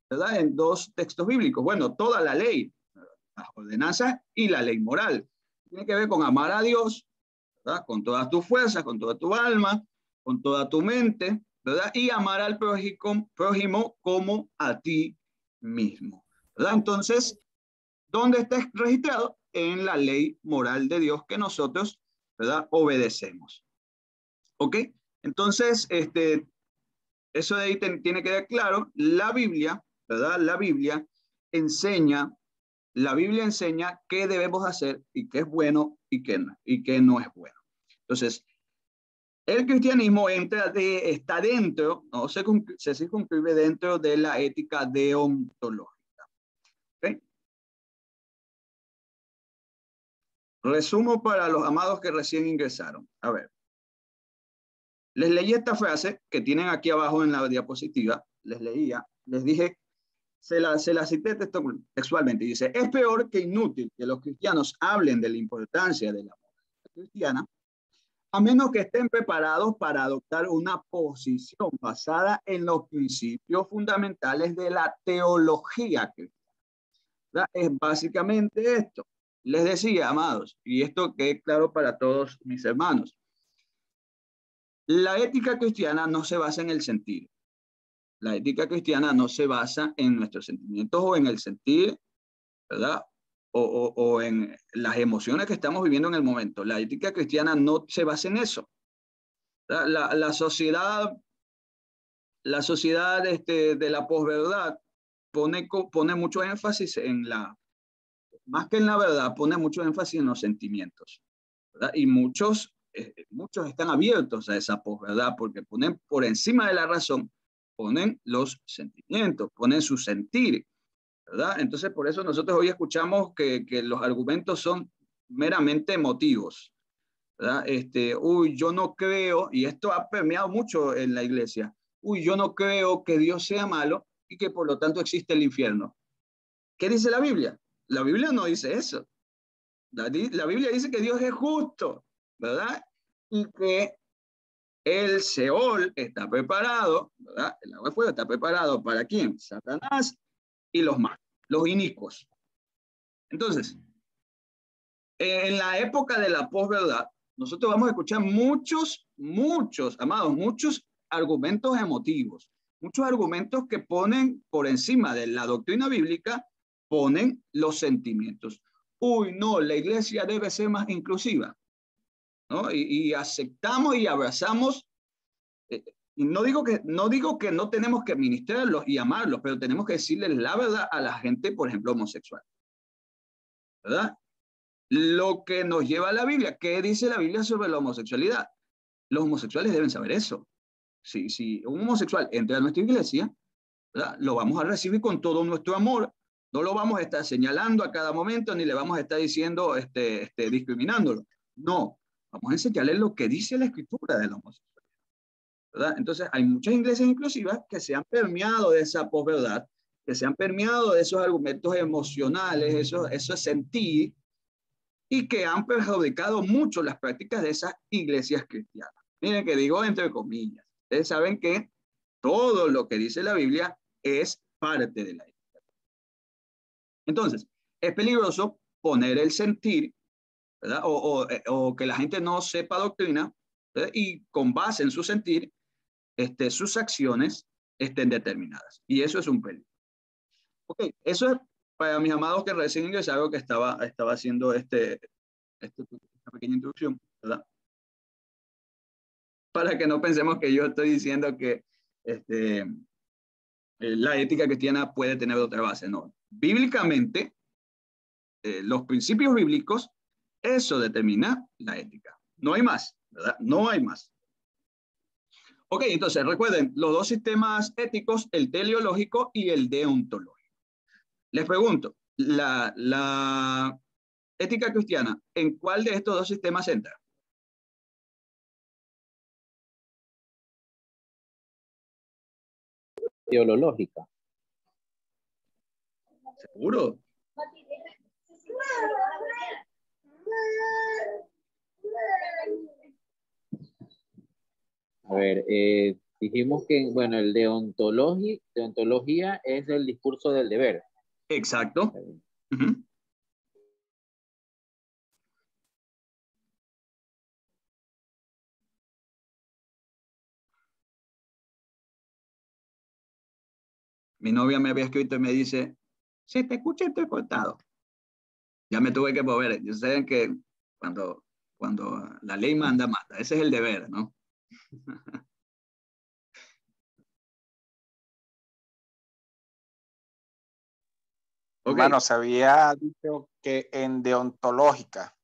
¿verdad? En dos textos bíblicos. Bueno, toda la ley, las ordenanzas y la ley moral. Tiene que ver con amar a Dios, ¿verdad? Con todas tus fuerzas, con toda tu alma, con toda tu mente, ¿verdad? Y amar al prójimo como a ti mismo, ¿verdad? Entonces, ¿dónde está registrado? En la ley moral de Dios que nosotros, ¿verdad? Obedecemos. ¿Ok? Entonces, eso de ahí tiene que quedar claro. La Biblia, ¿verdad? La Biblia enseña qué debemos hacer y qué es bueno y qué no es bueno. Entonces, el cristianismo está dentro, no se circunscribe dentro de la ética deontológica. ¿Okay? Resumo para los amados que recién ingresaron. A ver, les leí esta frase que tienen aquí abajo en la diapositiva, les dije, se la cité textualmente, y dice, es peor que inútil que los cristianos hablen de la importancia de la moral cristiana, a menos que estén preparados para adoptar una posición basada en los principios fundamentales de la teología cristiana. ¿Verdad? Es básicamente esto. Les decía, amados, y esto quede claro para todos mis hermanos, la ética cristiana no se basa en el sentir. La ética cristiana no se basa en nuestros sentimientos o en el sentir, ¿verdad? O en las emociones que estamos viviendo en el momento. La ética cristiana no se basa en eso. La sociedad de la posverdad pone mucho énfasis más que en la verdad, pone mucho énfasis en los sentimientos, ¿verdad? Y muchos están abiertos a esa posverdad porque ponen por encima de la razón, ponen los sentimientos, ponen su sentir. ¿verdad? Entonces, por eso nosotros hoy escuchamos que los argumentos son meramente emotivos, ¿verdad? Uy, yo no creo, y esto ha permeado mucho en la iglesia, uy, yo no creo que Dios sea malo y que por lo tanto existe el infierno. ¿Qué dice la Biblia? La Biblia no dice eso. La Biblia dice que Dios es justo, ¿verdad? Y que el Seol está preparado, ¿verdad? El agua de fuego está preparado ¿para quién? Satanás y los malos, los inicuos. Entonces, en la época de la posverdad, nosotros vamos a escuchar muchos, amados, muchos argumentos emotivos, muchos argumentos que ponen por encima de la doctrina bíblica, ponen los sentimientos. Uy, no, la iglesia debe ser más inclusiva, ¿no? Y aceptamos y abrazamos. Y no digo que no tenemos que ministrarlos y amarlos, pero tenemos que decirles la verdad a la gente, por ejemplo, homosexual, ¿verdad? Lo que nos lleva a la Biblia. ¿Qué dice la Biblia sobre la homosexualidad? Los homosexuales deben saber eso. Si un homosexual entra a nuestra iglesia, ¿verdad? Lo vamos a recibir con todo nuestro amor. No lo vamos a estar señalando a cada momento, ni le vamos a estar diciendo, discriminándolo. No, vamos a enseñarle lo que dice la Escritura de la homosexualidad, ¿verdad? Entonces, hay muchas iglesias inclusivas que se han permeado de esa posverdad, que se han permeado de esos argumentos emocionales, eso sentir, y que han perjudicado mucho las prácticas de esas iglesias cristianas. Miren que digo entre comillas. Ustedes saben que todo lo que dice la Biblia es parte de la ética. Entonces, es peligroso poner el sentir, ¿verdad? O que la gente no sepa doctrina, ¿verdad? Y con base en su sentir, sus acciones estén determinadas. Y eso es un peligro. Ok, eso es para mis amados que recién ingresaron, que estaba haciendo esta pequeña introducción, ¿verdad? Para que no pensemos que yo estoy diciendo que la ética cristiana puede tener otra base. No, bíblicamente, los principios bíblicos, eso determina la ética. No hay más, ¿verdad? No hay más. Ok, entonces recuerden, los dos sistemas éticos, el teleológico y el deontológico. Les pregunto, la ética cristiana, ¿en cuál de estos dos sistemas entra? Teológica. ¿Seguro? A ver, dijimos que, bueno, el deontología es el discurso del deber. Exacto. Uh-huh. Mi novia me había escrito y me dice, se te escucha entrecortado. Ya me tuve que mover. Yo sé que cuando la ley manda, mata. Ese es el deber, ¿no? Okay. Hermano, se había dicho que en deontológica.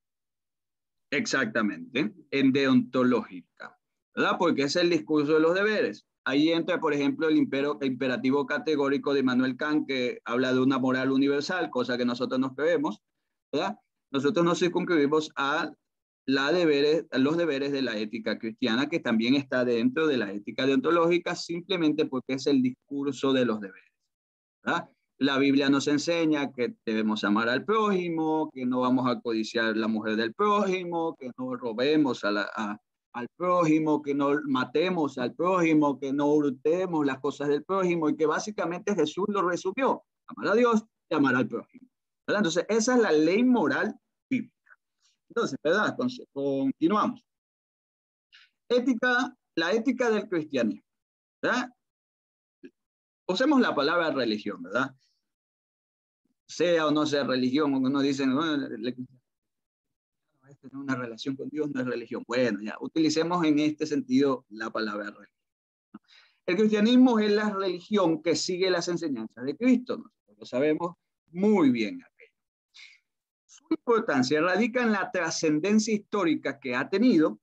Exactamente, en deontológica, ¿verdad? Porque es el discurso de los deberes. Ahí entra, por ejemplo, el imperativo categórico de Immanuel Kant, que habla de una moral universal, cosa que nosotros nos creemos, ¿verdad? Nosotros nos circunscribimos a los deberes de la ética cristiana, que también está dentro de la ética deontológica, simplemente porque es el discurso de los deberes, ¿verdad? La Biblia nos enseña que debemos amar al prójimo, que no vamos a codiciar la mujer del prójimo, que no robemos al prójimo, que no matemos al prójimo, que no hurtemos las cosas del prójimo, y que básicamente Jesús lo resumió: amar a Dios y amar al prójimo, ¿verdad? Entonces, esa es la ley moral bíblica. Entonces, ¿verdad? Entonces, continuamos. La ética del cristianismo, ¿verdad? Usemos la palabra religión, ¿verdad? Sea o no sea religión, uno dice, no, esto es una relación con Dios, no es religión. Bueno, ya, utilicemos en este sentido la palabra religión. El cristianismo es la religión que sigue las enseñanzas de Cristo. Nosotros lo sabemos muy bien aquello. Su importancia radica en la trascendencia histórica que ha tenido,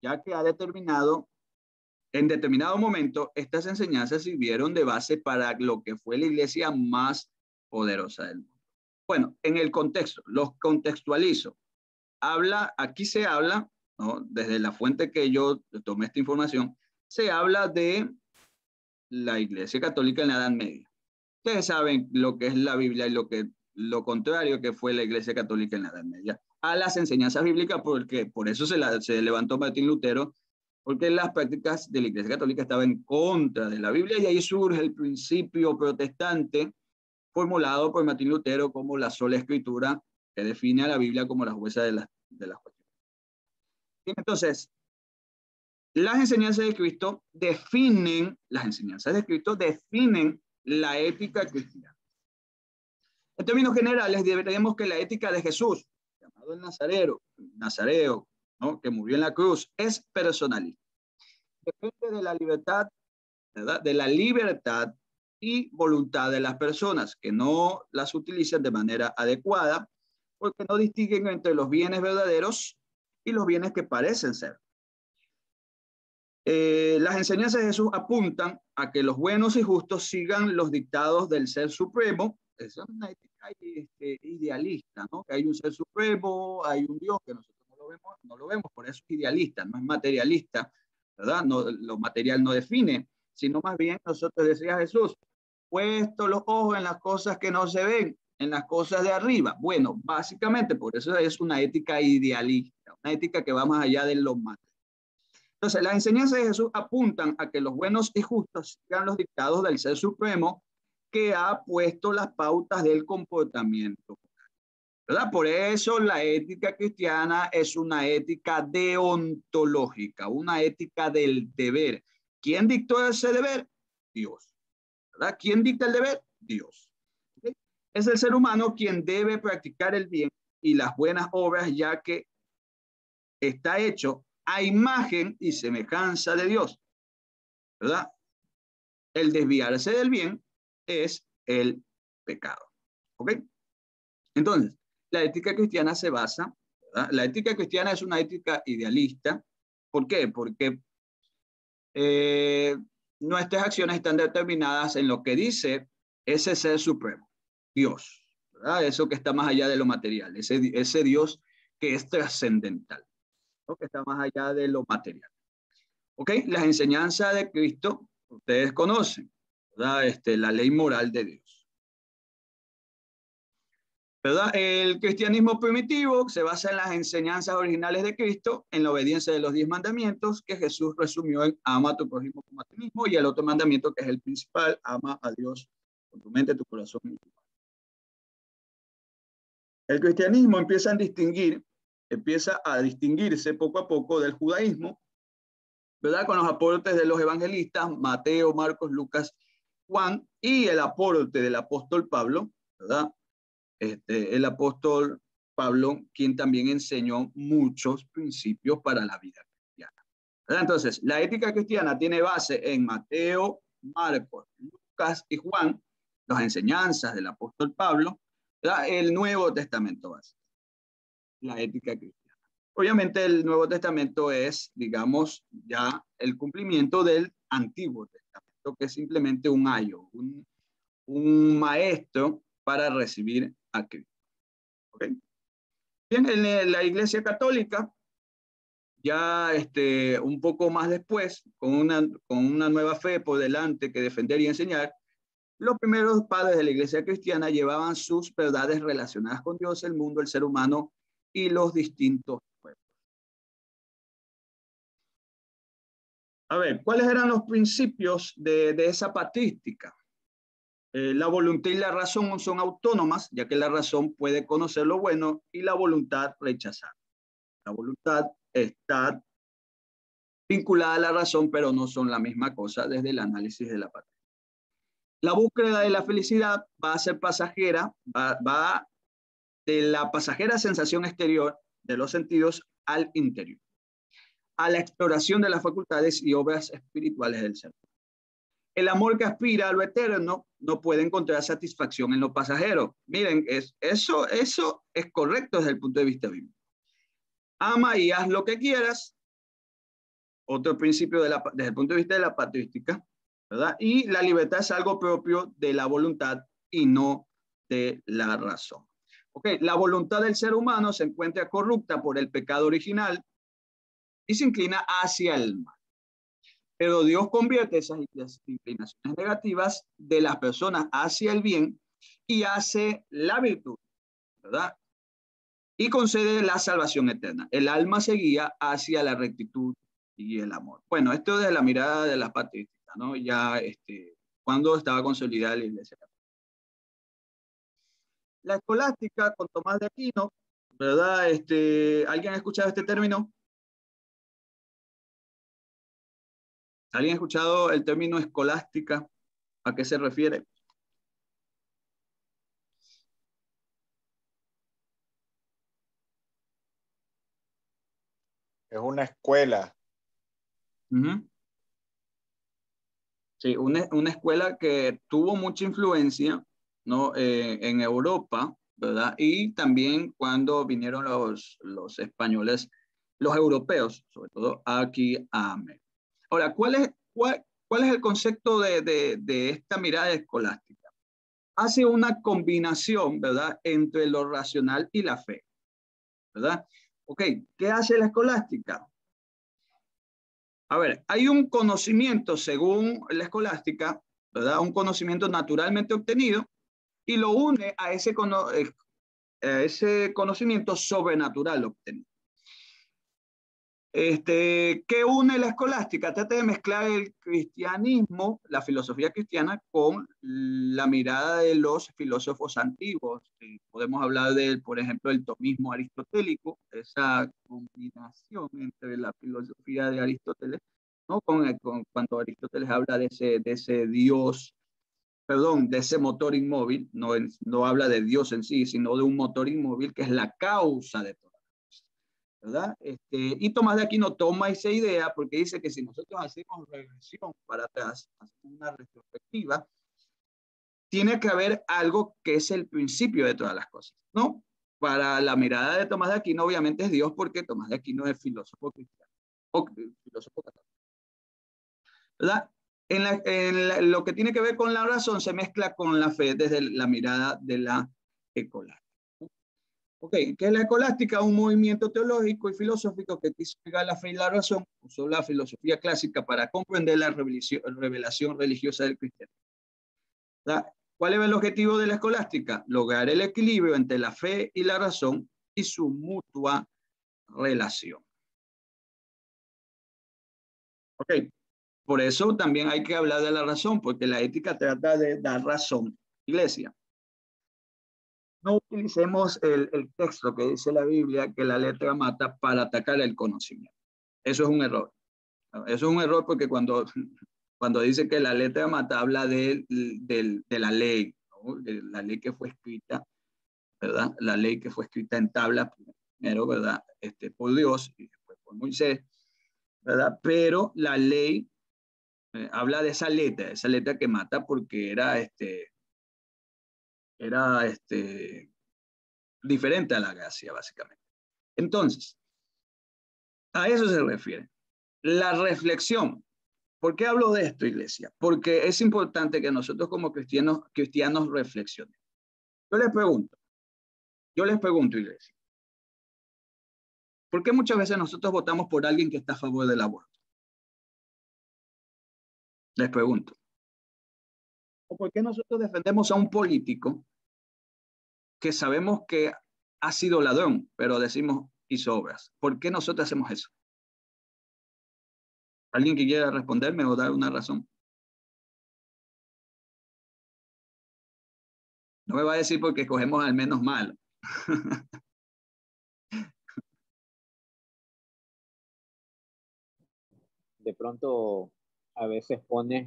ya que ha determinado, en determinado momento, estas enseñanzas sirvieron de base para lo que fue la iglesia más poderosa del mundo. Bueno, en el contexto, los contextualizo. Aquí se habla, ¿no? Desde la fuente que yo tomé esta información, se habla de la Iglesia Católica en la Edad Media. Ustedes saben lo que es la Biblia y lo contrario que fue la Iglesia Católica en la Edad Media a las enseñanzas bíblicas, porque por eso se levantó Martín Lutero, porque las prácticas de la Iglesia Católica estaban en contra de la Biblia, y ahí surge el principio protestante formulado por Martín Lutero como la sola escritura, que define a la Biblia como la jueza de las cuestiones. Entonces, las enseñanzas de Cristo definen la ética cristiana. En términos generales, diremos que la ética de Jesús, llamado el Nazareo, ¿no? Que murió en la cruz, es personalista. Depende de la libertad, ¿verdad? De la libertad y voluntad de las personas, que no las utilizan de manera adecuada, porque no distinguen entre los bienes verdaderos y los bienes que parecen ser. Las enseñanzas de Jesús apuntan a que los buenos y justos sigan los dictados del Ser Supremo. Esa es una ética idealista, ¿no? Que hay un Ser Supremo, hay un Dios que nosotros no lo vemos, por eso es idealista, no es materialista, ¿verdad? No, lo material no define, sino más bien nosotros, decía Jesús, puesto los ojos en las cosas que no se ven, en las cosas de arriba. Bueno, básicamente por eso es una ética idealista, una ética que va más allá de lo material. Entonces, las enseñanzas de Jesús apuntan a que los buenos y justos sigan los dictados del Ser Supremo, que ha puesto las pautas del comportamiento, ¿verdad? Por eso la ética cristiana es una ética deontológica, una ética del deber. ¿Quién dictó ese deber? Dios, ¿verdad? ¿Quién dicta el deber? Dios. ¿Okay? Es el ser humano quien debe practicar el bien y las buenas obras, ya que está hecho a imagen y semejanza de Dios, ¿verdad? El desviarse del bien es el pecado, ¿ok? Entonces, la ética cristiana se basa, ¿verdad? La ética cristiana es una ética idealista. ¿Por qué? Porque nuestras acciones están determinadas en lo que dice ese Ser Supremo, Dios, ¿verdad? Eso que está más allá de lo material, ese Dios que es trascendental, ¿no? Que está más allá de lo material. ¿Ok? Las enseñanzas de Cristo, ustedes conocen, ¿verdad? La ley moral de Dios, ¿verdad? El cristianismo primitivo se basa en las enseñanzas originales de Cristo, en la obediencia de los 10 mandamientos que Jesús resumió en ama a tu prójimo como a ti mismo, y el otro mandamiento que es el principal, ama a Dios con tu mente, tu corazón y tu alma. El cristianismo empieza a distinguirse poco a poco del judaísmo, ¿verdad? Con los aportes de los evangelistas, Mateo, Marcos, Lucas, Juan, y el aporte del apóstol Pablo, ¿verdad? El apóstol Pablo, quien también enseñó muchos principios para la vida cristiana, ¿verdad? Entonces, la ética cristiana tiene base en Mateo, Marcos, Lucas y Juan, las enseñanzas del apóstol Pablo, ¿verdad? El Nuevo Testamento base, la ética cristiana. Obviamente el Nuevo Testamento es, digamos, ya el cumplimiento del Antiguo Testamento, que es simplemente un ayo, un maestro para recibir a Cristo. ¿Okay? Bien, en la Iglesia Católica, ya un poco más después, con una nueva fe por delante que defender y enseñar, los primeros padres de la Iglesia cristiana llevaban sus verdades relacionadas con Dios, el mundo, el ser humano y los distintos pueblos. A ver, ¿cuáles eran los principios de esa patrística? La voluntad y la razón son autónomas, ya que la razón puede conocer lo bueno y la voluntad rechazar. La voluntad está vinculada a la razón, pero no son la misma cosa desde el análisis de la patrística. La búsqueda de la felicidad va a ser pasajera, va de la pasajera sensación exterior de los sentidos al interior, a la exploración de las facultades y obras espirituales del ser. El amor que aspira a lo eterno no puede encontrar satisfacción en lo pasajero. Miren, eso es correcto desde el punto de vista bíblico. Ama y haz lo que quieras. Otro principio desde el punto de vista de la patrística, ¿verdad? Y la libertad es algo propio de la voluntad y no de la razón. Ok, la voluntad del ser humano se encuentra corrupta por el pecado original y se inclina hacia el mal. Pero Dios convierte esas inclinaciones negativas de las personas hacia el bien y hace la virtud, ¿verdad? Y concede la salvación eterna. El alma se guía hacia la rectitud y el amor. Bueno, esto desde la mirada de las patrísticas, ¿no? Ya cuando estaba consolidada la iglesia. La escolástica con Tomás de Aquino, ¿verdad? ¿Alguien ha escuchado este término? ¿Alguien ha escuchado el término escolástica? ¿A qué se refiere? Es una escuela. Sí, una escuela que tuvo mucha influencia, ¿no? En Europa, ¿verdad? Y también cuando vinieron los españoles, los europeos, sobre todo aquí a América. Ahora, ¿cuál es el concepto de esta mirada escolástica? Hace una combinación, ¿verdad?, entre lo racional y la fe, ¿verdad? Ok, ¿qué hace la escolástica? A ver, hay un conocimiento, según la escolástica, ¿verdad? Un conocimiento naturalmente obtenido y lo une a ese conocimiento sobrenatural obtenido. ¿Qué une la escolástica? Trata de mezclar el cristianismo, la filosofía cristiana, con la mirada de los filósofos antiguos. Podemos hablar por ejemplo, del tomismo aristotélico, esa combinación entre la filosofía de Aristóteles, ¿no? Cuando Aristóteles habla de ese Dios, perdón, de ese motor inmóvil, no habla de Dios en sí, sino de un motor inmóvil que es la causa de todo. ¿Verdad? Y Tomás de Aquino toma esa idea porque dice que si nosotros hacemos regresión para atrás, hacemos una retrospectiva, tiene que haber algo que es el principio de todas las cosas, ¿no? Para la mirada de Tomás de Aquino, obviamente es Dios, porque Tomás de Aquino es filósofo cristiano, o filósofo católico, ¿verdad? Lo que tiene que ver con la razón se mezcla con la fe desde la mirada de la escolástica. Ok, ¿qué es la escolástica? Un movimiento teológico y filosófico que quiso pegar la fe y la razón, usó la filosofía clásica para comprender la revelación religiosa del cristianismo. ¿Cuál es el objetivo de la escolástica? Lograr el equilibrio entre la fe y la razón y su mutua relación. Ok, por eso también hay que hablar de la razón, porque la ética trata de dar razón. Iglesia, no utilicemos el texto que dice la Biblia, que la letra mata, para atacar el conocimiento. Eso es un error. Eso es un error porque cuando dice que la letra mata, habla de la ley, ¿no? De la ley que fue escrita, ¿verdad? La ley que fue escrita en tabla primero, ¿verdad? Por Dios y después por Moisés, ¿verdad? Pero la ley habla de esa letra que mata porque era diferente a la gracia, básicamente. Entonces, a eso se refiere. La reflexión. ¿Por qué hablo de esto, iglesia? Porque es importante que nosotros como cristianos reflexionemos. Yo les pregunto, iglesia, ¿por qué muchas veces nosotros votamos por alguien que está a favor del aborto? Les pregunto. ¿O por qué nosotros defendemos a un político que sabemos que ha sido ladrón, pero decimos hizo obras? ¿Por qué nosotros hacemos eso? ¿Alguien que quiera responderme o dar una razón? No me va a decir porque escogemos al menos malo. De pronto, a veces pones,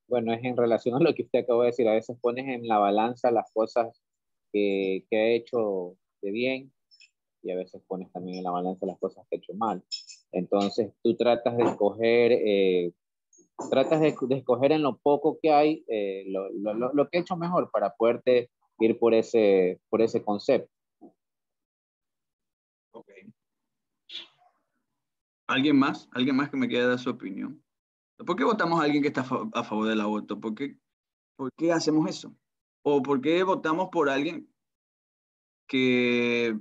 bueno, es en relación a lo que usted acabó de decir, a veces pones en la balanza las cosas que ha hecho de bien y a veces pones también en la balanza las cosas que ha hecho mal. Entonces, tú tratas de escoger en lo poco que hay lo que he hecho mejor para poderte ir por ese concepto. Okay. ¿Alguien más que me quiera dar su opinión? ¿Por qué votamos a alguien que está a favor del aborto? ¿Por qué hacemos eso? ¿O por qué votamos por alguien que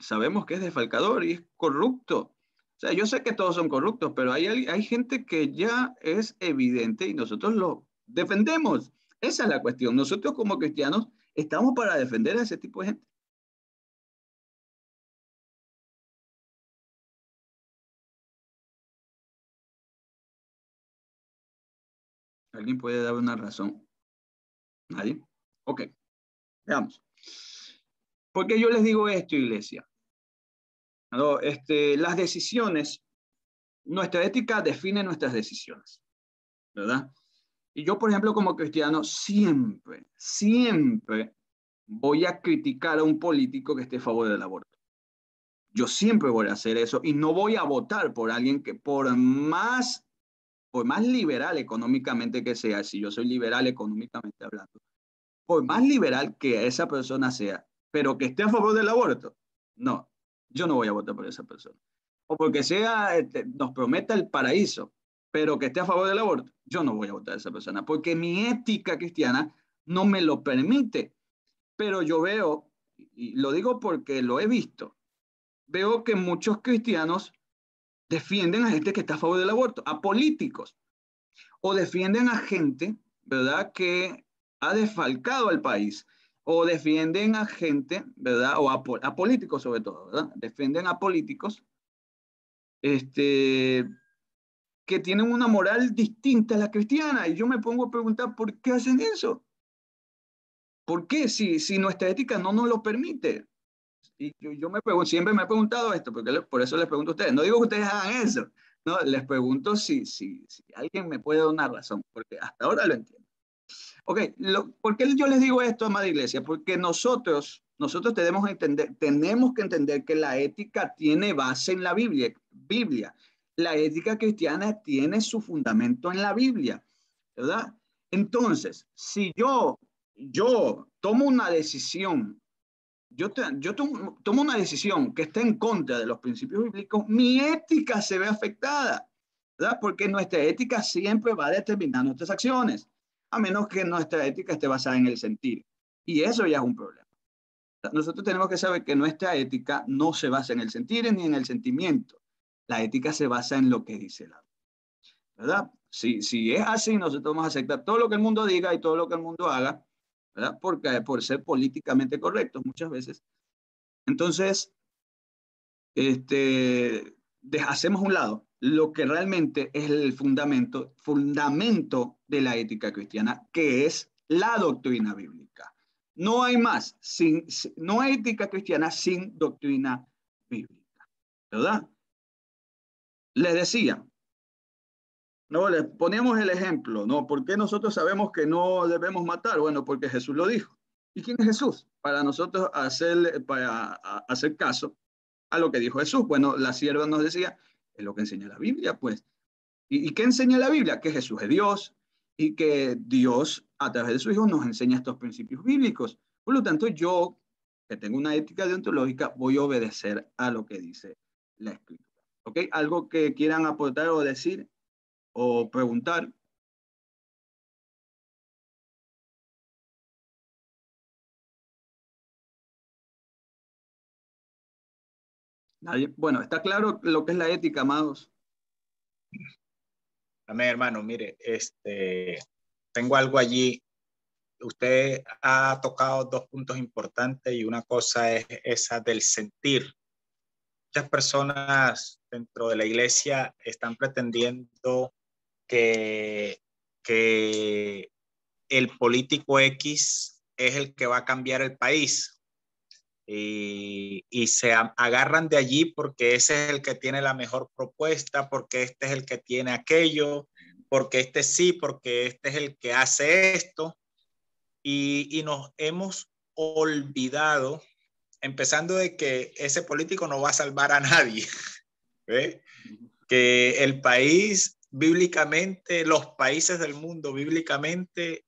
sabemos que es defalcador y es corrupto? O sea, yo sé que todos son corruptos, pero hay gente que ya es evidente y nosotros lo defendemos. Esa es la cuestión. Nosotros como cristianos estamos para defender a ese tipo de gente. ¿Alguien puede dar una razón? ¿Nadie? Ok, veamos. ¿Por qué yo les digo esto, iglesia? No, las decisiones, nuestra ética define nuestras decisiones, ¿verdad? Y yo, por ejemplo, como cristiano, siempre voy a criticar a un político que esté a favor del aborto. Yo siempre voy a hacer eso y no voy a votar por alguien que por más liberal económicamente que sea, si yo soy liberal económicamente hablando, por más liberal que esa persona sea, pero que esté a favor del aborto, no, yo no voy a votar por esa persona. O porque nos prometa el paraíso, pero que esté a favor del aborto, yo no voy a votar a esa persona, porque mi ética cristiana no me lo permite. Pero yo veo, y lo digo porque lo he visto, veo que muchos cristianos defienden a gente que está a favor del aborto, a políticos, o defienden a gente, ¿verdad?, que ha desfalcado al país, o defienden a gente, ¿verdad?, o a políticos sobre todo, ¿verdad? Defienden a políticos que tienen una moral distinta a la cristiana. Y yo me pongo a preguntar, ¿por qué hacen eso? ¿Por qué? Si nuestra ética no nos lo permite. Y yo siempre me he preguntado esto, porque por eso les pregunto a ustedes. No digo que ustedes hagan eso, no, les pregunto si alguien me puede dar una razón, porque hasta ahora lo entiendo. Ok, ¿por qué yo les digo esto, amada iglesia? Porque nosotros tenemos que entender que la ética tiene base en la Biblia. La ética cristiana tiene su fundamento en la Biblia, ¿verdad? Entonces, si yo tomo una decisión, tomo una decisión que está en contra de los principios bíblicos, mi ética se ve afectada, ¿verdad? Porque nuestra ética siempre va a determinar nuestras acciones, a menos que nuestra ética esté basada en el sentir. Y eso ya es un problema. Nosotros tenemos que saber que nuestra ética no se basa en el sentir ni en el sentimiento. La ética se basa en lo que dice la ¿verdad? Si es así, nosotros vamos a aceptar todo lo que el mundo diga y todo lo que el mundo haga, ¿verdad? Por ser políticamente correctos muchas veces. Entonces, hacemos a un lado lo que realmente es el fundamento de la ética cristiana, que es la doctrina bíblica. No hay más, no hay ética cristiana sin doctrina bíblica, ¿verdad? Les decía, no, les poníamos el ejemplo, ¿no? ¿Por qué nosotros sabemos que no debemos matar? Bueno, porque Jesús lo dijo. ¿Y quién es Jesús? Para nosotros para hacer caso a lo que dijo Jesús. Bueno, la sierva nos decía, es lo que enseña la Biblia, pues. ¿Y qué enseña la Biblia? Que Jesús es Dios y que Dios, a través de su Hijo, nos enseña estos principios bíblicos. Por lo tanto, yo, que tengo una ética deontológica, voy a obedecer a lo que dice la Escritura. ¿Ok? ¿Algo que quieran aportar o decir o preguntar? ¿Nadie? Bueno, está claro lo que es la ética, amados. Amén, hermano. Mire, tengo algo allí. Usted ha tocado dos puntos importantes y una cosa es esa del sentir. Muchas personas dentro de la iglesia están pretendiendo que el político X es el que va a cambiar el país. Y se agarran de allí porque ese es el que tiene la mejor propuesta, porque este es el que tiene aquello, porque este sí, porque este es el que hace esto. Y nos hemos olvidado, empezando de que ese político no va a salvar a nadie, ¿ve? Que el país bíblicamente, los países del mundo bíblicamente,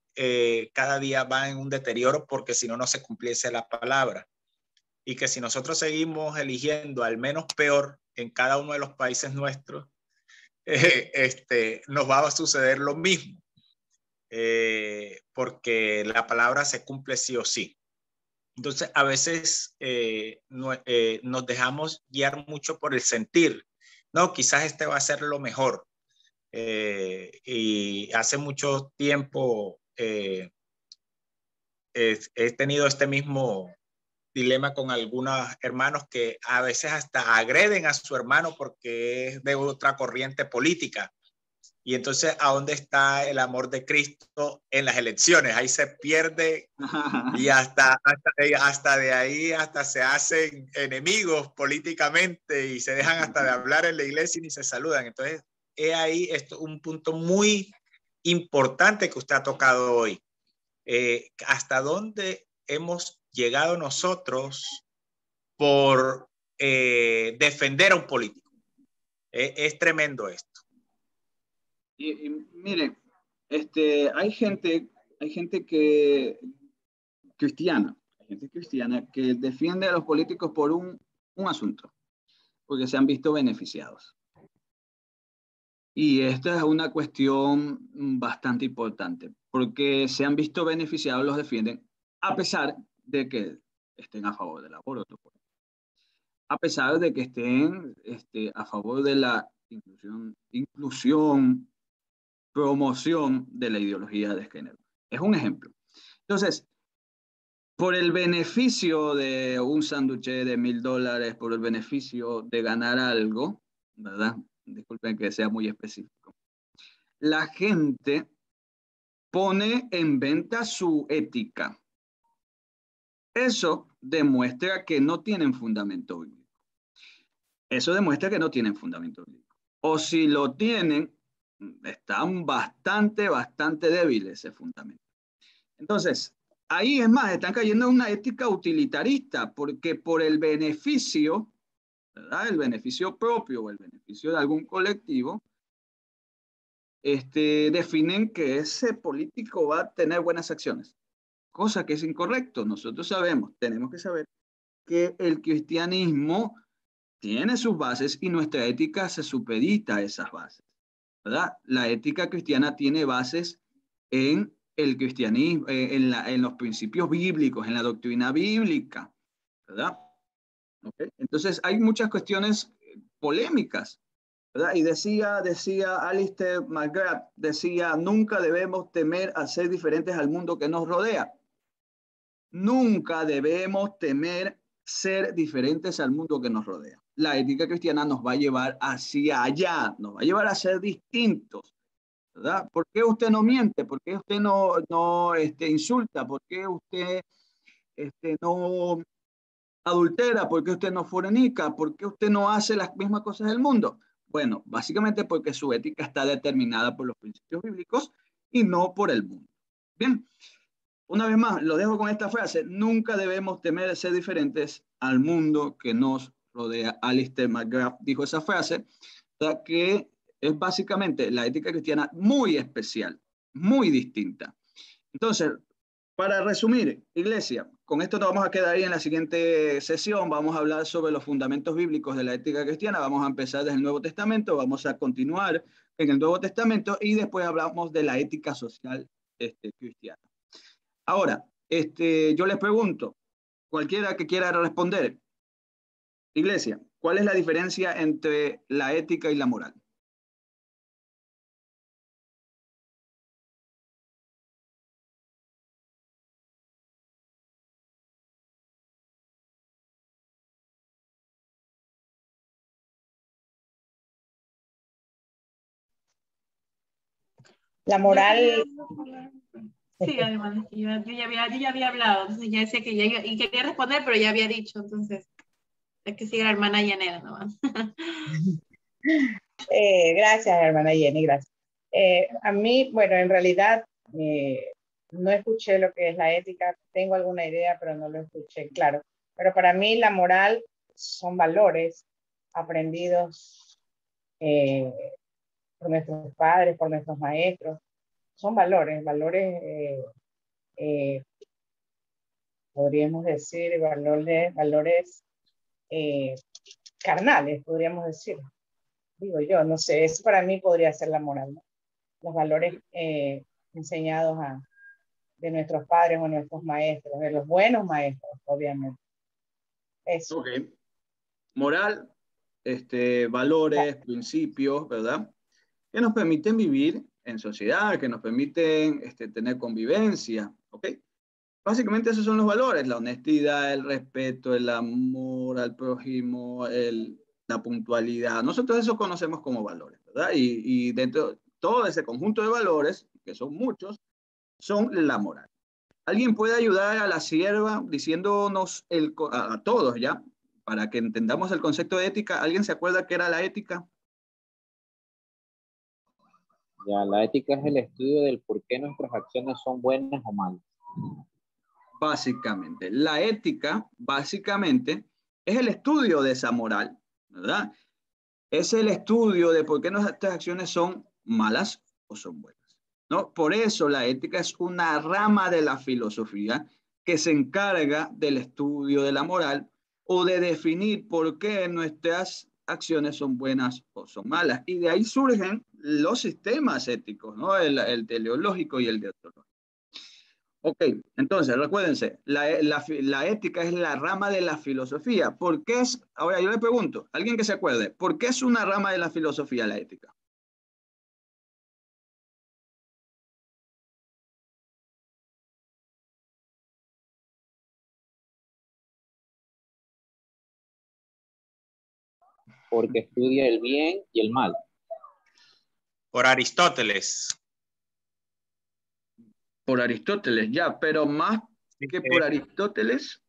cada día van en un deterioro porque si no, no se cumpliese la palabra. Y que si nosotros seguimos eligiendo al menos peor en cada uno de los países nuestros, nos va a suceder lo mismo. porque la palabra se cumple sí o sí. Entonces, a veces nos dejamos guiar mucho por el sentir. No, quizás este va a ser lo mejor. Y hace mucho tiempo he tenido este mismo dilema con algunos hermanos que a veces hasta agreden a su hermano porque es de otra corriente política. Y entonces, ¿a dónde está el amor de Cristo en las elecciones? Ahí se pierde y hasta de ahí hasta se hacen enemigos políticamente y se dejan hasta de hablar en la iglesia y ni se saludan. Entonces, he ahí esto, un punto muy importante que usted ha tocado hoy. ¿Hasta dónde hemos llegado nosotros por defender a un político? Es tremendo esto. Y mire, hay gente que cristiana, hay gente cristiana que defiende a los políticos por un asunto, porque se han visto beneficiados. Y esta es una cuestión bastante importante, porque se han visto beneficiados, los defienden, a pesar de que estén a favor del aborto, a pesar de que estén a favor de la inclusión, promoción de la ideología de género. Es un ejemplo. Entonces, por el beneficio de un sándwich de $1000, por el beneficio de ganar algo, ¿verdad? Disculpen que sea muy específico. La gente pone en venta su ética. Eso demuestra que no tienen fundamento bíblico. Eso demuestra que no tienen fundamento bíblico. O si lo tienen, están bastante débiles ese fundamento. Entonces, ahí es más, están cayendo en una ética utilitarista, porque por el beneficio, ¿verdad? El beneficio propio o el beneficio de algún colectivo, definen que ese político va a tener buenas acciones, cosa que es incorrecto. Nosotros tenemos que saber que el cristianismo tiene sus bases y nuestra ética se supedita a esas bases, ¿verdad? La ética cristiana tiene bases en el cristianismo, en los principios bíblicos, en la doctrina bíblica, ¿verdad? ¿Okay? Entonces hay muchas cuestiones polémicas, ¿verdad? Y decía Alistair McGrath, decía, nunca debemos temer a ser diferentes al mundo que nos rodea. Nunca debemos temer ser diferentes al mundo que nos rodea. La ética cristiana nos va a llevar hacia allá, nos va a llevar a ser distintos, ¿verdad? ¿Por qué usted no miente? ¿Por qué usted no insulta? ¿Por qué usted no adultera? ¿Por qué usted no fornica? ¿Por qué usted no hace las mismas cosas del mundo? Bueno, básicamente porque su ética está determinada por los principios bíblicos y no por el mundo. Bien, una vez más, lo dejo con esta frase: nunca debemos temer ser diferentes al mundo que nos rodea. Alistair McGrath dijo esa frase, que es básicamente la ética cristiana muy especial, muy distinta. Entonces, para resumir, iglesia, con esto nos vamos a quedar ahí en la siguiente sesión. Vamos a hablar sobre los fundamentos bíblicos de la ética cristiana. Vamos a empezar desde el Nuevo Testamento, vamos a continuar en el Nuevo Testamento y después hablamos de la ética social cristiana. Ahora, yo les pregunto, cualquiera que quiera responder, iglesia, ¿cuál es la diferencia entre la ética y la moral? La moral. Sí, además, yo ya había hablado, entonces ya decía que ya y quería responder, pero ya había dicho, entonces es que sigue la hermana Yanela nomás. Gracias, hermana Jenny, gracias. A mí, bueno, en realidad no escuché lo que es la ética, tengo alguna idea, pero no lo escuché, claro. Pero para mí la moral son valores aprendidos por nuestros padres, por nuestros maestros. Son valores podríamos decir, valores carnales, podríamos decir. Digo yo, no sé, eso para mí podría ser la moral, ¿no? Los valores enseñados de nuestros padres o nuestros maestros, de los buenos maestros, obviamente. Eso. Ok. Moral, valores, principios, ¿verdad? Que nos permiten vivir en sociedad, que nos permiten tener convivencia, ¿ok? Básicamente esos son los valores: la honestidad, el respeto, el amor al prójimo, la puntualidad. Nosotros eso conocemos como valores, ¿verdad? Y dentro de todo ese conjunto de valores, que son muchos, son la moral. ¿Alguien puede ayudar a la sierva diciéndonos a todos ya, para que entendamos el concepto de ética? ¿Alguien se acuerda qué era la ética? Ya, la ética es el estudio del por qué nuestras acciones son buenas o malas. Básicamente, la ética, básicamente, es el estudio de esa moral, ¿verdad? Es el estudio de por qué nuestras acciones son malas o son buenas, ¿no? Por eso la ética es una rama de la filosofía que se encarga del estudio de la moral o de definir por qué nuestras acciones son buenas o son malas. Y de ahí surgen los sistemas éticos, ¿no? El teleológico y el deontológico. Ok, entonces recuérdense, la ética es la rama de la filosofía. ¿Por qué es? Ahora yo le pregunto, alguien que se acuerde, ¿por qué es una rama de la filosofía la ética? Porque estudia el bien y el mal. Por Aristóteles. Por Aristóteles, ya, pero más que por Aristóteles.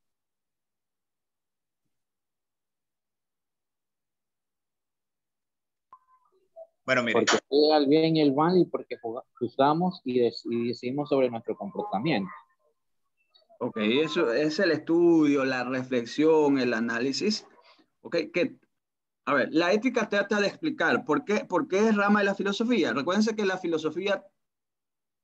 Bueno, mire. Porque estudia el bien y el mal y porque juzgamos y decidimos sobre nuestro comportamiento. Ok, eso es el estudio, la reflexión, el análisis. Ok, a ver, la ética trata de explicar por qué es rama de la filosofía. Recuérdense que la filosofía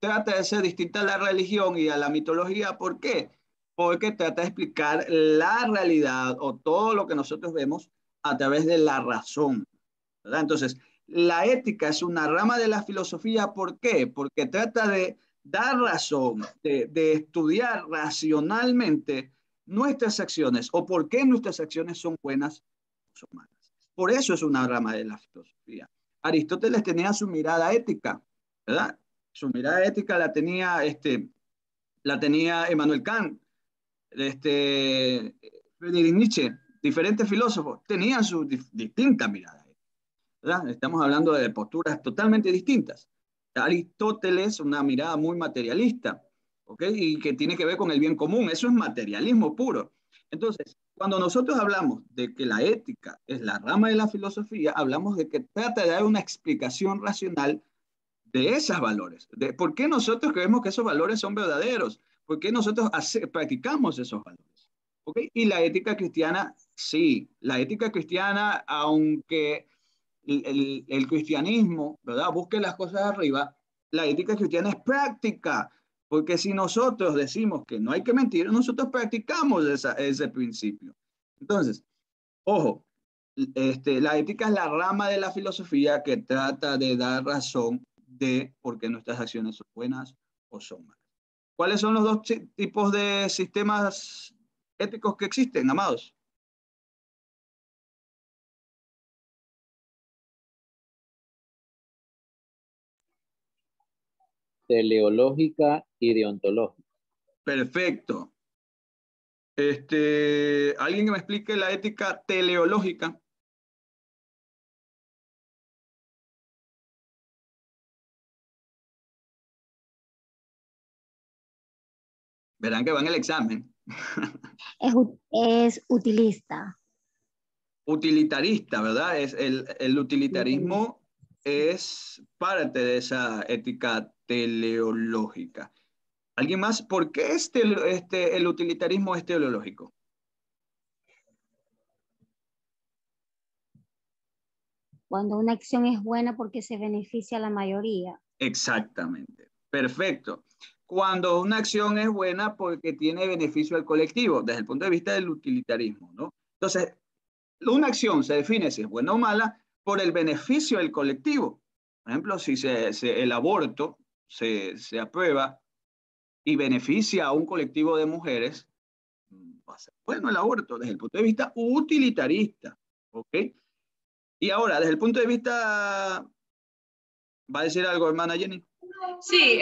trata de ser distinta a la religión y a la mitología. ¿Por qué? Porque trata de explicar la realidad o todo lo que nosotros vemos a través de la razón, ¿verdad? Entonces, la ética es una rama de la filosofía. ¿Por qué? Porque trata de dar razón, de estudiar racionalmente nuestras acciones o por qué nuestras acciones son buenas o son malas. Por eso es una rama de la filosofía. Aristóteles tenía su mirada ética, ¿verdad? Su mirada ética la tenía Emmanuel Kant, Friedrich Nietzsche, diferentes filósofos tenían su distinta mirada, ¿verdad? Estamos hablando de posturas totalmente distintas. Aristóteles, una mirada muy materialista, ¿ok? Y que tiene que ver con el bien común. Eso es materialismo puro. Entonces, cuando nosotros hablamos de que la ética es la rama de la filosofía, hablamos de que trata de dar una explicación racional de esos valores, de por qué nosotros creemos que esos valores son verdaderos, por qué nosotros practicamos esos valores. ¿Okay? Y la ética cristiana, sí, la ética cristiana, aunque el cristianismo, ¿verdad?, busque las cosas arriba, la ética cristiana es práctica, porque si nosotros decimos que no hay que mentir, nosotros practicamos ese principio. Entonces, ojo, la ética es la rama de la filosofía que trata de dar razón de por qué nuestras acciones son buenas o son malas. ¿Cuáles son los dos tipos de sistemas éticos que existen, amados? Teleológica y deontológica. Perfecto. ¿Alguien que me explique la ética teleológica? Verán que va en el examen. Es utilista. Utilitarista, ¿verdad? El utilitarismo es parte de esa ética teleológica. ¿Alguien más? ¿Por qué el utilitarismo es teleológico? Cuando una acción es buena porque se beneficia a la mayoría. Exactamente. Perfecto. Cuando una acción es buena porque tiene beneficio al colectivo, desde el punto de vista del utilitarismo, ¿no? Entonces, una acción se define si es buena o mala por el beneficio del colectivo. Por ejemplo, si el aborto se aprueba y beneficia a un colectivo de mujeres, va a ser bueno el aborto desde el punto de vista utilitarista, ¿ok? Y ahora, desde el punto de vista, ¿va a decir algo, hermana Jenny? Sí,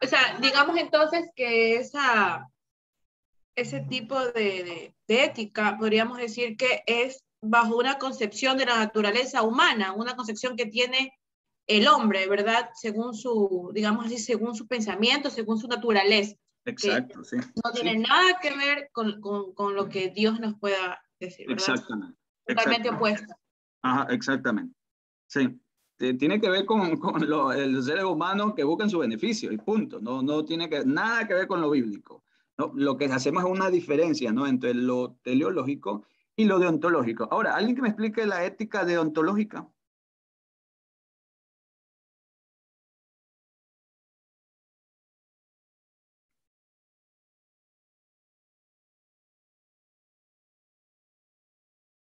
o sea, digamos entonces que ese tipo de ética, podríamos decir que es bajo una concepción de la naturaleza humana, una concepción que tiene el hombre, ¿verdad? Según su, digamos así, según su pensamiento, según su naturaleza. Exacto, sí. No tiene nada que ver con lo que Dios nos pueda decir, ¿verdad? Exactamente. Totalmente opuesta. Ajá, exactamente. Sí. Tiene que ver con los seres humanos que buscan su beneficio y punto. No tiene nada que ver con lo bíblico, ¿no? Lo que hacemos es una diferencia, ¿no? Entre lo teleológico y lo deontológico. Ahora, ¿alguien que me explique la ética deontológica?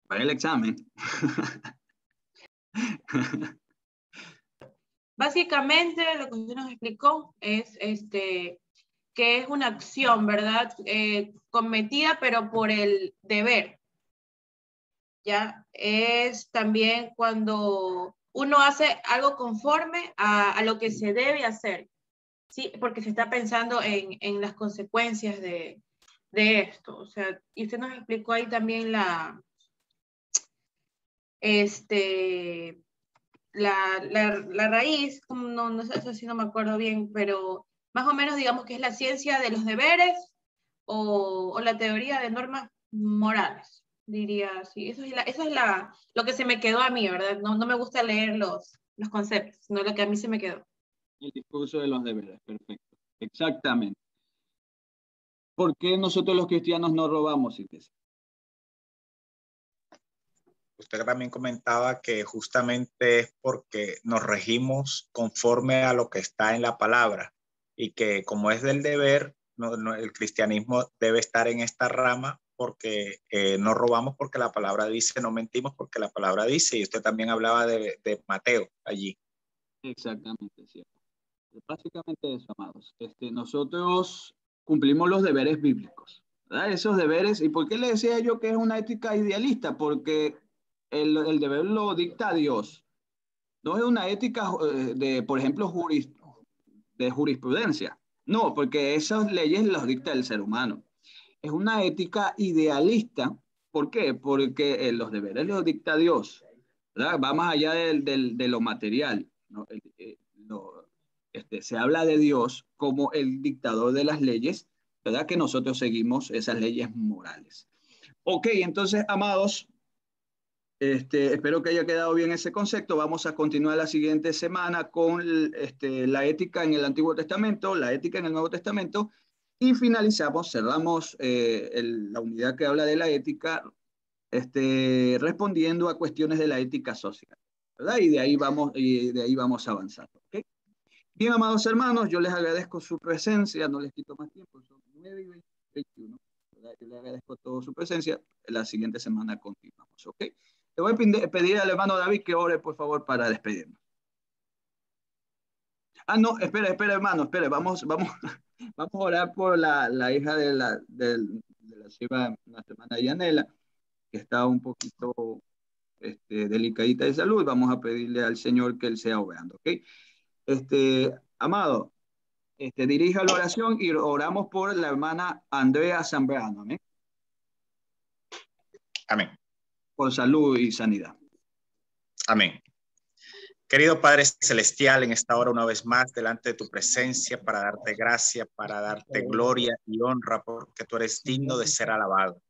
Para el examen. Básicamente, lo que usted nos explicó es que es una acción, ¿verdad? Cometida, pero por el deber. ¿Ya? Es también cuando uno hace algo conforme a lo que se debe hacer, ¿sí? Porque se está pensando en las consecuencias de esto. O sea, y usted nos explicó ahí también la raíz, no sé, eso sí no me acuerdo bien, pero más o menos digamos que es la ciencia de los deberes o la teoría de normas morales, diría así. Eso es lo que se me quedó a mí, ¿verdad? No me gusta leer los conceptos, sino lo que a mí se me quedó. El discurso de los deberes, perfecto. Exactamente. ¿Por qué nosotros los cristianos no robamos, iglesia? Usted también comentaba que justamente es porque nos regimos conforme a lo que está en la palabra y que como es del deber, el cristianismo debe estar en esta rama porque no robamos porque la palabra dice, no mentimos porque la palabra dice, y usted también hablaba de Mateo allí. Exactamente, cierto. Básicamente eso, amados. Nosotros cumplimos los deberes bíblicos, ¿verdad? Esos deberes, ¿y por qué le decía yo que es una ética idealista? Porque el deber lo dicta Dios. No es una ética por ejemplo, de jurisprudencia. No, porque esas leyes las dicta el ser humano. Es una ética idealista. ¿Por qué? Porque los deberes los dicta Dios, ¿verdad? Va más allá de lo material, ¿no? Se habla de Dios como el dictador de las leyes, ¿verdad? Que nosotros seguimos esas leyes morales. Ok, entonces, amados, espero que haya quedado bien ese concepto. Vamos a continuar la siguiente semana con la ética en el Antiguo Testamento, la ética en el Nuevo Testamento, y finalizamos, cerramos la unidad que habla de la ética, respondiendo a cuestiones de la ética social, ¿verdad? Y de ahí vamos avanzando. ¿Okay? Bien, amados hermanos, yo les agradezco su presencia, no les quito más tiempo, son 9:21. ¿Verdad? Yo les agradezco toda su presencia. La siguiente semana continuamos, ¿ok? Le voy a pedir al hermano David que ore, por favor, para despedirnos. Ah, no, espera, hermano, espera, vamos a orar por la hija de la nuestra hermana Yanela, que está un poquito delicadita de salud. Vamos a pedirle al Señor que Él sea obrando, ¿ok? Amado, dirija la oración y oramos por la hermana Andrea Zambrano, ¿amén? Amén. Por salud y sanidad. Amén. Querido Padre Celestial, en esta hora una vez más delante de tu presencia para darte gracia, para darte gloria y honra, porque tú eres digno de ser alabado.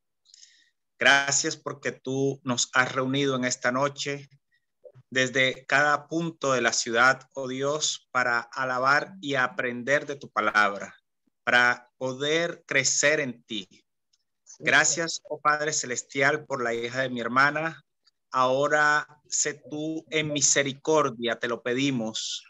Gracias porque tú nos has reunido en esta noche desde cada punto de la ciudad, oh Dios, para alabar y aprender de tu palabra, para poder crecer en ti. Gracias, oh Padre Celestial, por la hija de mi hermana. Ahora sé tú en misericordia, te lo pedimos,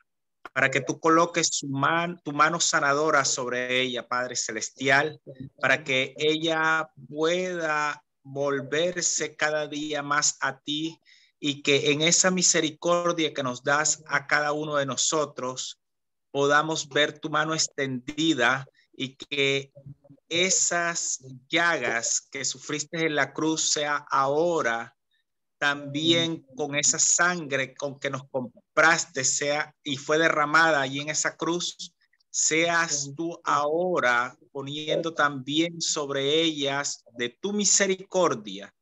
para que tú coloques tu mano sanadora sobre ella, Padre Celestial, para que ella pueda volverse cada día más a ti y que en esa misericordia que nos das a cada uno de nosotros, podamos ver tu mano extendida y que esas llagas que sufriste en la cruz sea ahora también con esa sangre con que nos compraste sea y fue derramada allí en esa cruz, seas tú ahora poniendo también sobre ellas de tu misericordia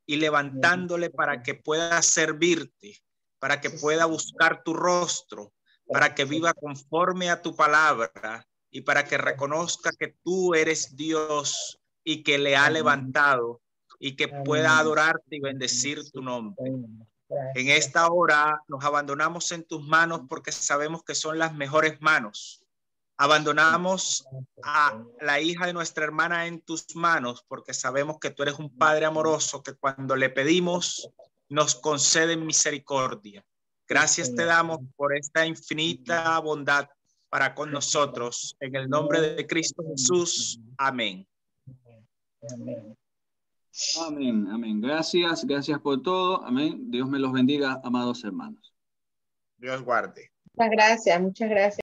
y levantándole para que pueda servirte, para que pueda buscar tu rostro, para que viva conforme a tu palabra y para que reconozca que tú eres Dios y que le ha levantado y que pueda adorarte y bendecir tu nombre. En esta hora nos abandonamos en tus manos porque sabemos que son las mejores manos. Abandonamos a la hija de nuestra hermana en tus manos porque sabemos que tú eres un Padre amoroso que cuando le pedimos nos concede misericordia. Gracias te damos por esta infinita bondad para con nosotros. En el nombre de Cristo Jesús. Amén. Amén, amén. Gracias por todo. Amén. Dios me los bendiga, amados hermanos. Dios guarde. Muchas gracias, muchas gracias.